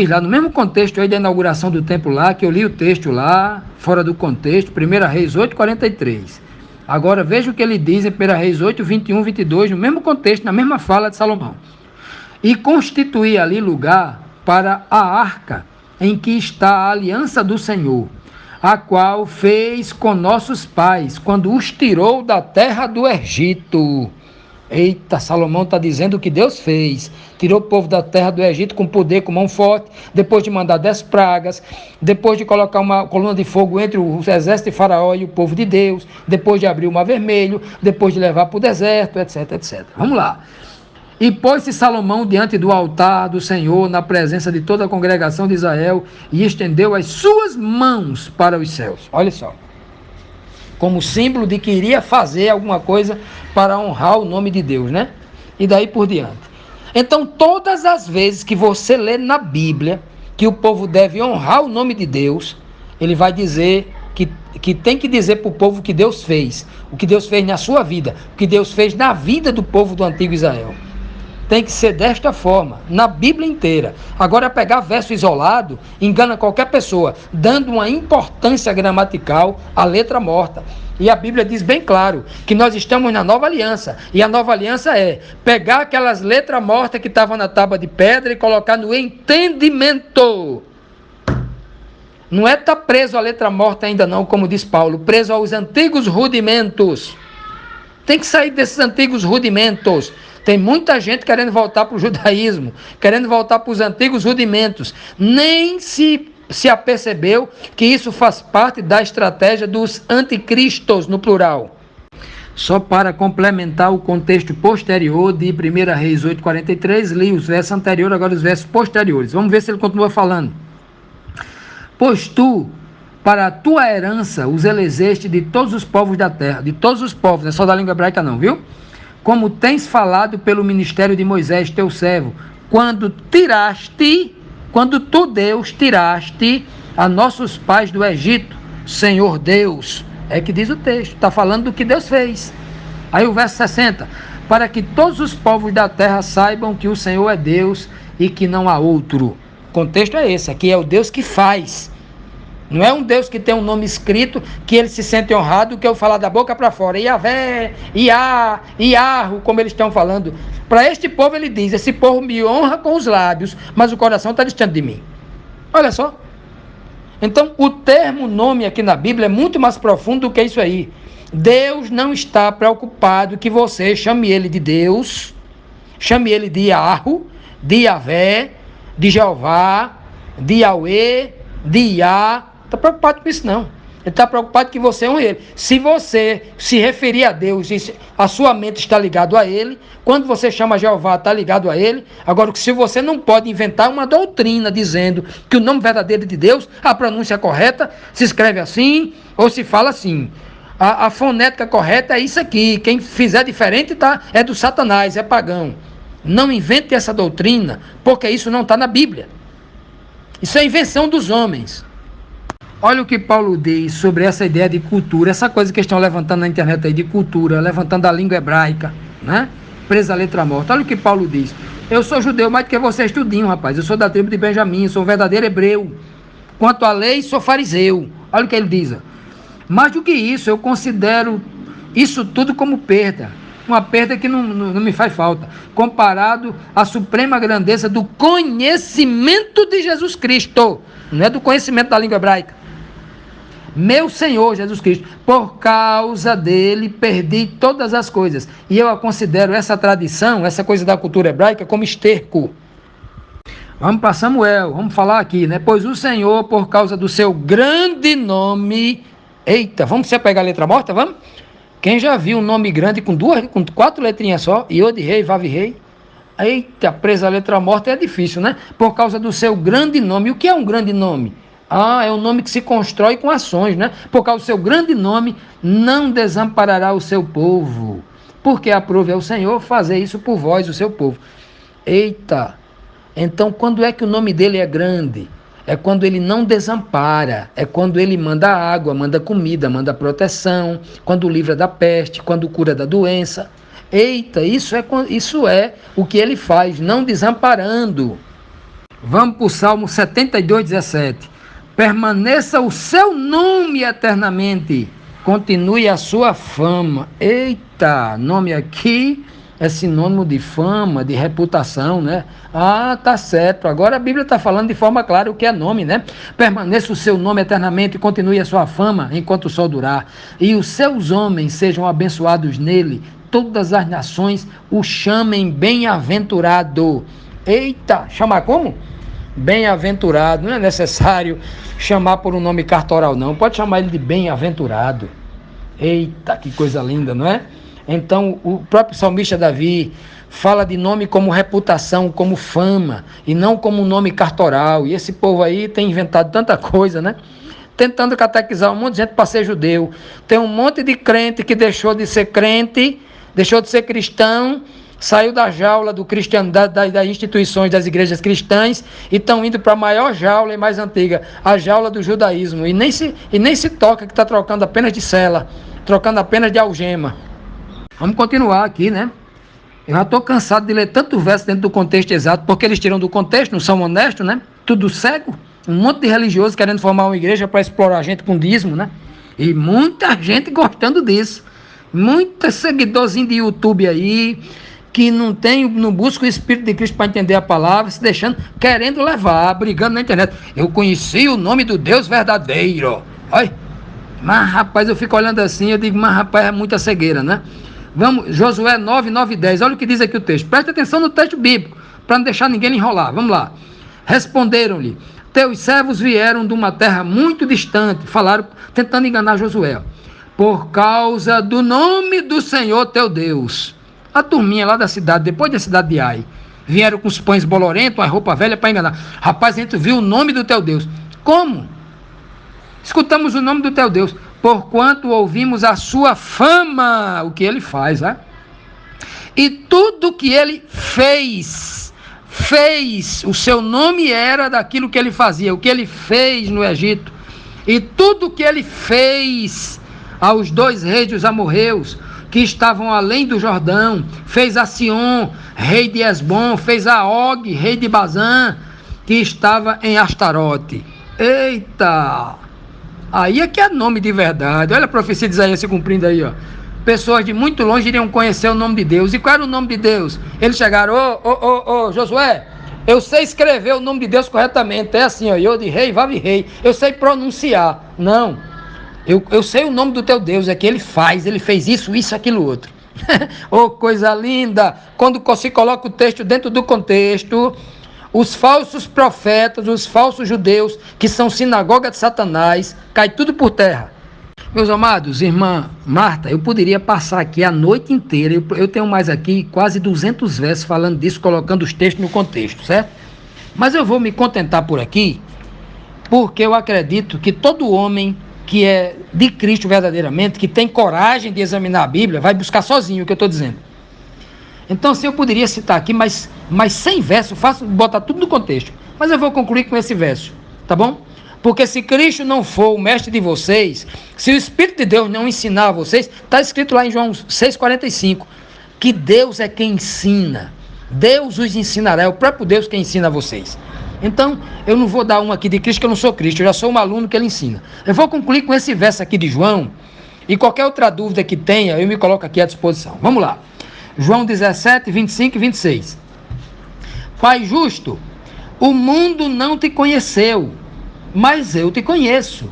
lá, no mesmo contexto aí da inauguração do templo lá, que eu li o texto lá, fora do contexto, 1 Reis 8:43. Agora veja o que ele diz em 1 Reis 8, 21, 22, no mesmo contexto, na mesma fala de Salomão. E constituir ali lugar para a arca em que está a aliança do Senhor, a qual fez com nossos pais, quando os tirou da terra do Egito. Eita, Salomão está dizendo o que Deus fez. Tirou o povo da terra do Egito com poder, com mão forte, depois de mandar 10 pragas, depois de colocar uma coluna de fogo entre o exército de Faraó e o povo de Deus, depois de abrir o Mar Vermelho, depois de levar para o deserto, etc, etc. Vamos lá. E pôs-se Salomão diante do altar do Senhor, na presença de toda a congregação de Israel, e estendeu as suas mãos para os céus. Olha só. Como símbolo de que iria fazer alguma coisa para honrar o nome de Deus, né? E daí por diante. Então, todas as vezes que você lê na Bíblia que o povo deve honrar o nome de Deus, ele vai dizer que tem que dizer para o povo o que Deus fez, o que Deus fez na sua vida, o que Deus fez na vida do povo do antigo Israel. Tem que ser desta forma, na Bíblia inteira. Agora, pegar verso isolado engana qualquer pessoa, dando uma importância gramatical à letra morta. E a Bíblia diz bem claro que nós estamos na nova aliança. E a nova aliança é pegar aquelas letras mortas que estavam na tábua de pedra e colocar no entendimento. Não é estar preso à letra morta ainda não, como diz Paulo, preso aos antigos rudimentos. Tem que sair desses antigos rudimentos. Tem muita gente querendo voltar para o judaísmo, querendo voltar para os antigos rudimentos. Nem se apercebeu que isso faz parte da estratégia dos anticristos, no plural. Só para complementar o contexto posterior de 1 Reis 8:43, li os versos anteriores, agora os versos posteriores. Vamos ver se ele continua falando. Pois tu, para a tua herança, os elegeste de todos os povos da terra, de todos os povos, não é só da língua hebraica não, viu? Como tens falado pelo ministério de Moisés, teu servo, quando tu, Deus, tiraste a nossos pais do Egito, Senhor Deus, é que diz o texto, está falando do que Deus fez. Aí o verso 60, para que todos os povos da terra saibam que o Senhor é Deus e que não há outro. O contexto é esse, aqui é o Deus que faz. Não é um Deus que tem um nome escrito, que ele se sente honrado, que eu falar da boca para fora, Yahvé, Iá, Iarro, como eles estão falando. Para este povo ele diz, esse povo me honra com os lábios, mas o coração está distante de mim. Olha só. Então, o termo nome aqui na Bíblia é muito mais profundo do que isso aí. Deus não está preocupado que você chame ele de Deus, chame ele de Iarro, de Yahvé, de Jeová, de Yahweh, de Iá. Está preocupado com isso não. Ele está preocupado que você honre ele. Se você se referir a Deus e a sua mente está ligado a ele, quando você chama Jeová, está ligado a ele. Agora, se você não pode inventar uma doutrina dizendo que o nome verdadeiro de Deus, a pronúncia correta, se escreve assim ou se fala assim. A fonética correta é isso aqui. Quem fizer diferente é do Satanás, é pagão. Não invente essa doutrina, porque isso não está na Bíblia. Isso é invenção dos homens. Olha o que Paulo diz sobre essa ideia de cultura, essa coisa que estão levantando na internet aí de cultura, levantando a língua hebraica, né? Presa à letra morta. Olha o que Paulo diz. Eu sou judeu mais do que vocês tudinho, rapaz. Eu sou da tribo de Benjamim, sou um verdadeiro hebreu. Quanto à lei, sou fariseu. Olha o que ele diz. Mais do que isso, eu considero isso tudo como perda. Uma perda que não me faz falta. Comparado à suprema grandeza do conhecimento de Jesus Cristo. Não é do conhecimento da língua hebraica. Meu Senhor Jesus Cristo, por causa dele perdi todas as coisas. E eu considero essa tradição, essa coisa da cultura hebraica como esterco. Vamos para Samuel, vamos falar aqui, né? Pois o Senhor, por causa do seu grande nome... Eita, vamos se apegar a letra morta, vamos? Quem já viu um nome grande com 4 letrinhas só, Iod Rei, Vav Rei? Eita, presa a letra morta é difícil, né? Por causa do seu grande nome. E o que é um grande nome? É um nome que se constrói com ações, né? Por causa do seu grande nome, não desamparará o seu povo. Porque aprove ao Senhor fazer isso por vós, o seu povo. Eita! Então, quando é que o nome dele é grande? É quando ele não desampara, é quando ele manda água, manda comida, manda proteção, quando livra da peste, quando cura da doença. Eita, isso é o que ele faz, não desamparando. Vamos para o Salmo 72:17. Permaneça o seu nome eternamente, continue a sua fama. Eita, nome aqui é sinônimo de fama, de reputação, né? Tá certo. Agora a Bíblia está falando de forma clara o que é nome, né? Permaneça o seu nome eternamente e continue a sua fama enquanto o sol durar. E os seus homens sejam abençoados nele. Todas as nações o chamem bem-aventurado. Eita, chamar como? Bem-aventurado. Não é necessário chamar por um nome cartoral, não. Pode chamar ele de bem-aventurado. Eita, que coisa linda, não é? Então, o próprio salmista Davi fala de nome como reputação, como fama, e não como um nome cartoral. E esse povo aí tem inventado tanta coisa, né? Tentando catequizar um monte de gente para ser judeu. Tem um monte de crente que deixou de ser crente, deixou de ser cristão, saiu da jaula do das instituições das igrejas cristãs e estão indo para a maior jaula e mais antiga, a jaula do judaísmo. E nem se toca que está trocando apenas de cela, trocando apenas de algema. Vamos continuar aqui, né? Eu já estou cansado de ler tanto verso dentro do contexto exato, porque eles tiram do contexto, não são honestos, né? Tudo cego. Um monte de religiosos querendo formar uma igreja para explorar a gente com dízimo, né? E muita gente gostando disso. Muitos seguidorzinhos de YouTube aí, que não busca o Espírito de Cristo para entender a palavra, se deixando, querendo levar, brigando na internet. Eu conheci o nome do Deus verdadeiro. Olha, mas rapaz, eu fico olhando assim, eu digo, mas rapaz, é muita cegueira, né? Vamos, Josué 9, 9 e 10, olha o que diz aqui o texto. Preste atenção no texto bíblico, para não deixar ninguém enrolar. Vamos lá. Responderam-lhe, teus servos vieram de uma terra muito distante, falaram, tentando enganar Josué, por causa do nome do Senhor teu Deus. A turminha lá da cidade, depois da cidade de Ai, vieram com os pães bolorentos, a roupa velha para enganar. Rapaz, a gente viu o nome do teu Deus. Como? Escutamos o nome do teu Deus, porquanto ouvimos a sua fama, o que ele faz, né? E tudo que ele fez, o seu nome era daquilo que ele fazia, o que ele fez no Egito, e tudo que ele fez aos 2 reis dos amorreus, que estavam além do Jordão, fez a Sion, rei de Esbom, fez a Og, rei de Bazã, que estava em Astarote. Eita! Aí é que é nome de verdade. Olha a profecia de Isaías se cumprindo aí, ó. Pessoas de muito longe iriam conhecer o nome de Deus. E qual era o nome de Deus? Eles chegaram, ô Josué, eu sei escrever o nome de Deus corretamente. É assim, ó, Iod Rei, Vav Rei. Eu sei pronunciar. Não. Eu sei o nome do teu Deus, é que ele fez isso, aquilo, outro. Oh, coisa linda! Quando se coloca o texto dentro do contexto, os falsos profetas, os falsos judeus, que são sinagoga de Satanás, cai tudo por terra. Meus amados, irmã Marta, eu poderia passar aqui a noite inteira, eu tenho mais aqui quase 200 versos falando disso, colocando os textos no contexto, certo? Mas eu vou me contentar por aqui, porque eu acredito que todo homem que é de Cristo verdadeiramente, que tem coragem de examinar a Bíblia, vai buscar sozinho o que eu estou dizendo. Então, assim, eu poderia citar aqui mais 100 versos, botar tudo no contexto, mas eu vou concluir com esse verso, tá bom? Porque se Cristo não for o mestre de vocês, se o Espírito de Deus não ensinar a vocês, está escrito lá em João 6,45, que Deus é quem ensina. Deus os ensinará, é o próprio Deus quem ensina a vocês. Então, eu não vou dar uma aqui de Cristo, que eu não sou Cristo, eu já sou um aluno que ele ensina. Eu vou concluir com esse verso aqui de João, e qualquer outra dúvida que tenha, eu me coloco aqui à disposição. Vamos lá. João 17, 25 e 26. Pai justo, o mundo não te conheceu, mas eu te conheço.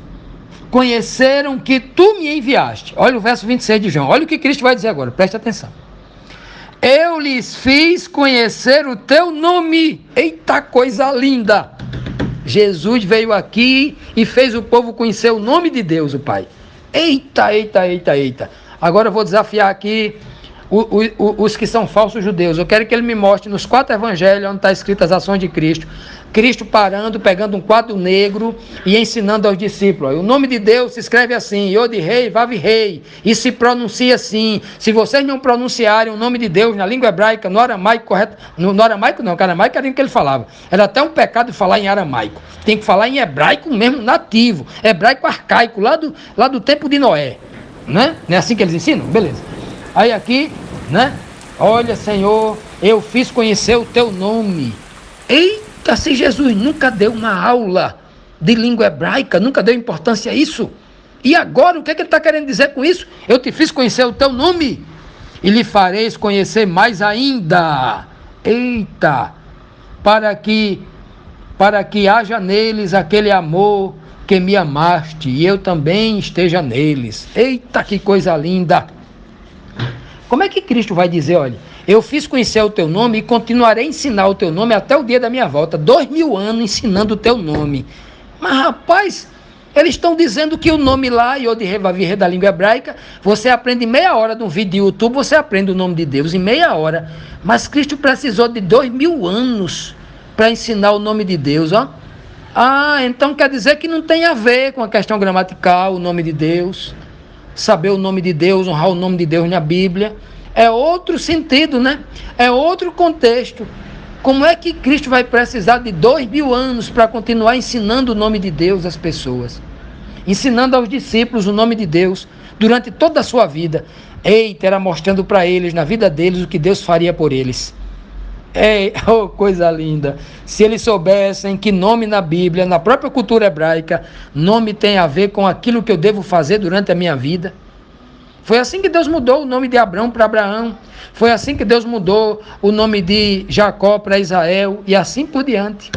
Conheceram que tu me enviaste. Olha o verso 26 de João. Olha o que Cristo vai dizer agora, preste atenção. Eu lhes fiz conhecer o teu nome. Eita coisa linda! Jesus veio aqui e fez o povo conhecer o nome de Deus, o Pai. Eita, eita, eita, eita. Agora eu vou desafiar aqui os que são falsos judeus. Eu quero que ele me mostre nos 4 evangelhos, onde está escrito as ações de Cristo, Cristo parando, pegando um quadro negro e ensinando aos discípulos. O nome de Deus se escreve assim, Yod Rei, Vav Rei, e se pronuncia assim. Se vocês não pronunciarem o nome de Deus na língua hebraica, no aramaico correto, no aramaico não, porque aramaico era a língua que ele falava. Era até um pecado falar em aramaico. Tem que falar em hebraico mesmo, nativo, hebraico arcaico, lá do tempo de Noé. Né? Não é assim que eles ensinam? Beleza. Aí aqui, né? Olha, Senhor, eu fiz conhecer o teu nome. Eita, se Jesus nunca deu uma aula de língua hebraica, nunca deu importância a isso. E agora, o que ele está querendo dizer com isso? Eu te fiz conhecer o teu nome e lhe fareis conhecer mais ainda. Eita, para que haja neles aquele amor que me amaste e eu também esteja neles. Eita, que coisa linda! Como é que Cristo vai dizer, olha, eu fiz conhecer o teu nome e continuarei a ensinar o teu nome até o dia da minha volta, 2000 anos ensinando o teu nome. Mas rapaz, eles estão dizendo que o nome lá, Yod Rei Vav Rei da língua hebraica, você aprende em meia hora de um vídeo de YouTube, você aprende o nome de Deus em meia hora. Mas Cristo precisou de 2000 anos para ensinar o nome de Deus, ó. Ah, então quer dizer que não tem a ver com a questão gramatical, o nome de Deus. Saber o nome de Deus, honrar o nome de Deus na Bíblia, é outro sentido, né? É outro contexto. Como é que Cristo vai precisar de 2000 anos para continuar ensinando o nome de Deus às pessoas? Ensinando aos discípulos o nome de Deus durante toda a sua vida. Eita, era mostrando para eles, na vida deles, o que Deus faria por eles. Oh, coisa linda! Se eles soubessem que nome na Bíblia, na própria cultura hebraica, nome tem a ver com aquilo que eu devo fazer durante a minha vida. Foi assim que Deus mudou o nome de Abrão para Abraão. Foi assim que Deus mudou o nome de Jacó para Israel e assim por diante.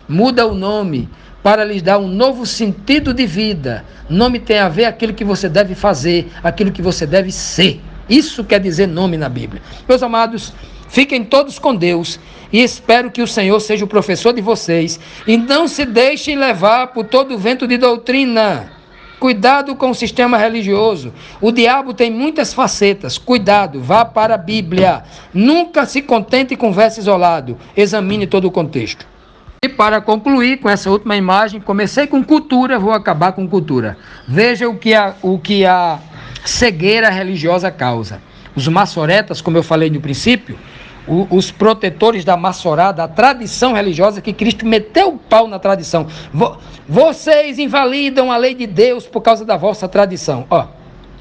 Muda o nome para lhes dar um novo sentido de vida. Nome tem a ver com aquilo que você deve fazer, aquilo que você deve ser. Isso quer dizer nome na Bíblia. Meus amados, fiquem todos com Deus e espero que o Senhor seja o professor de vocês e não se deixem levar por todo o vento de doutrina. Cuidado com o sistema religioso. O diabo tem muitas facetas. Cuidado, vá para a Bíblia. Nunca se contente com verso isolado. Examine todo o contexto. E para concluir com essa última imagem, comecei com cultura, vou acabar com cultura. Veja o que a cegueira religiosa causa. Os maçoretas, como eu falei no princípio, os protetores da maçorá, da tradição religiosa, que Cristo meteu o pau na tradição. Vocês invalidam a lei de Deus por causa da vossa tradição.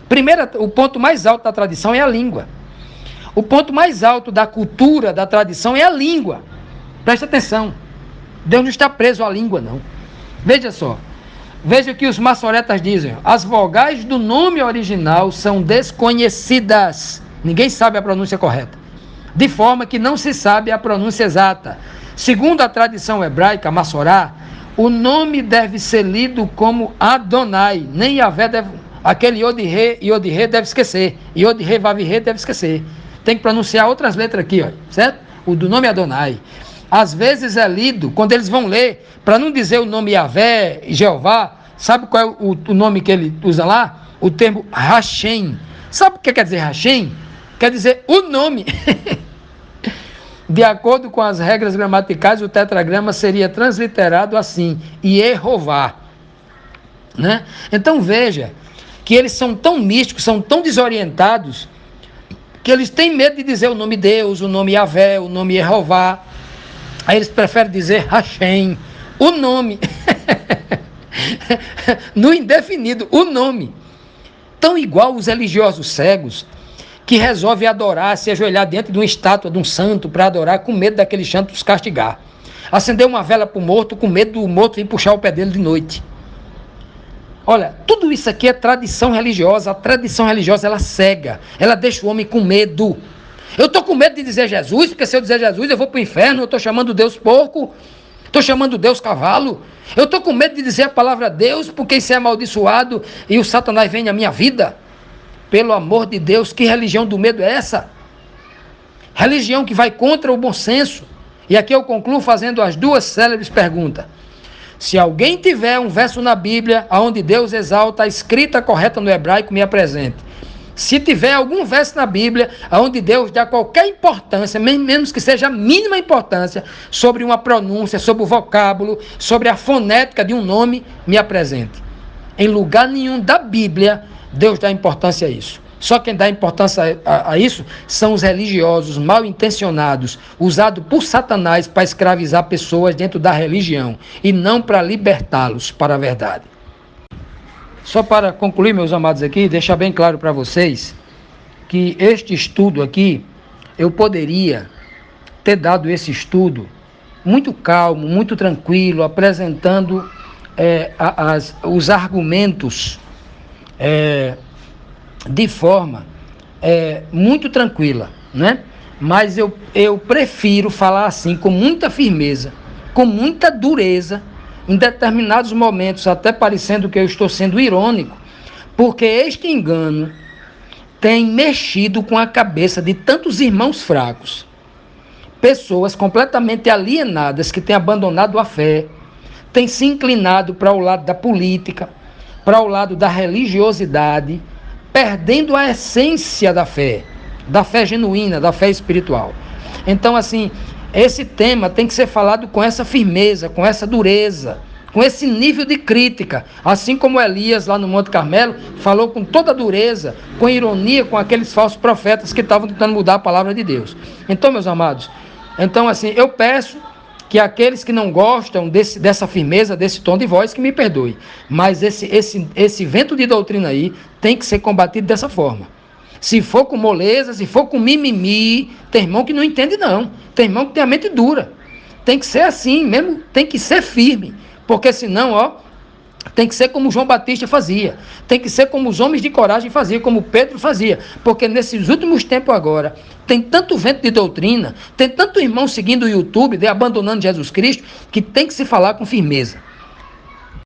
Primeiro, o ponto mais alto da tradição é a língua. O ponto mais alto da cultura, da tradição é a língua. Presta atenção. Deus não está preso à língua, não. Veja só. Veja o que os maçoretas dizem. As vogais do nome original são desconhecidas. Ninguém sabe a pronúncia correta. De forma que não se sabe a pronúncia exata. Segundo a tradição hebraica, maçorá, o nome deve ser lido como Adonai. Nem Yahvé deve... Aquele Yod Rei deve esquecer. Yod Rei Vav Rei deve esquecer. Tem que pronunciar outras letras aqui, ó, certo? O do nome Adonai. Às vezes é lido, quando eles vão ler, para não dizer o nome Yahvé, Jeová, sabe qual é o nome que ele usa lá? O termo Hashem. Sabe o que quer dizer Hashem? Quer dizer o nome. De acordo com as regras gramaticais, o tetragrama seria transliterado assim, Yehová. Né? Então veja que eles são tão místicos, são tão desorientados, que eles têm medo de dizer o nome Deus, o nome Yahvé, o nome Yehová. Aí eles preferem dizer Hashem, o nome. no indefinido, o nome. Tão igual os religiosos cegos, que resolvem adorar, se ajoelhar diante de uma estátua de um santo para adorar, com medo daquele santo os castigar. Acender uma vela para o morto, com medo do morto vir puxar o pé dele de noite. Olha, tudo isso aqui é tradição religiosa. A tradição religiosa, ela cega, ela deixa o homem com medo. Eu estou com medo de dizer Jesus, porque se eu dizer Jesus eu vou para o inferno, eu estou chamando Deus porco, estou chamando Deus cavalo. Eu estou com medo de dizer a palavra Deus, porque isso é amaldiçoado e o Satanás vem na minha vida. Pelo amor de Deus, que religião do medo é essa? Religião que vai contra o bom senso. E aqui eu concluo fazendo as duas célebres perguntas. Se alguém tiver um verso na Bíblia onde Deus exalta a escrita correta no hebraico, me apresente. Se tiver algum verso na Bíblia onde Deus dá qualquer importância, menos que seja a mínima importância, sobre uma pronúncia, sobre o vocábulo, sobre a fonética de um nome, me apresente. Em lugar nenhum da Bíblia, Deus dá importância a isso. Só quem dá importância a isso são os religiosos mal intencionados, usados por Satanás para escravizar pessoas dentro da religião e não para libertá-los para a verdade. Só para concluir, meus amados, aqui, deixar bem claro para vocês que este estudo aqui, eu poderia ter dado esse estudo muito calmo, muito tranquilo, apresentando os argumentos de forma muito tranquila, né? Mas eu prefiro falar assim, com muita firmeza, com muita dureza, em determinados momentos, até parecendo que eu estou sendo irônico, porque este engano tem mexido com a cabeça de tantos irmãos fracos, pessoas completamente alienadas que têm abandonado a fé, têm se inclinado para o lado da política, para o lado da religiosidade, perdendo a essência da fé genuína, da fé espiritual. Então, assim, esse tema tem que ser falado com essa firmeza, com essa dureza, com esse nível de crítica, assim como Elias lá no Monte Carmelo falou com toda dureza, com ironia, com aqueles falsos profetas que estavam tentando mudar a palavra de Deus. Então, meus amados, assim, eu peço que aqueles que não gostam dessa firmeza, desse tom de voz, que me perdoem. Mas esse vento de doutrina aí tem que ser combatido dessa forma. Se for com moleza, se for com mimimi, tem irmão que não entende não. Tem irmão que tem a mente dura. Tem que ser assim mesmo, tem que ser firme. Porque senão, tem que ser como João Batista fazia. Tem que ser como os homens de coragem faziam, como Pedro fazia. Porque nesses últimos tempos agora, tem tanto vento de doutrina, tem tanto irmão seguindo o YouTube, abandonando Jesus Cristo, que tem que se falar com firmeza.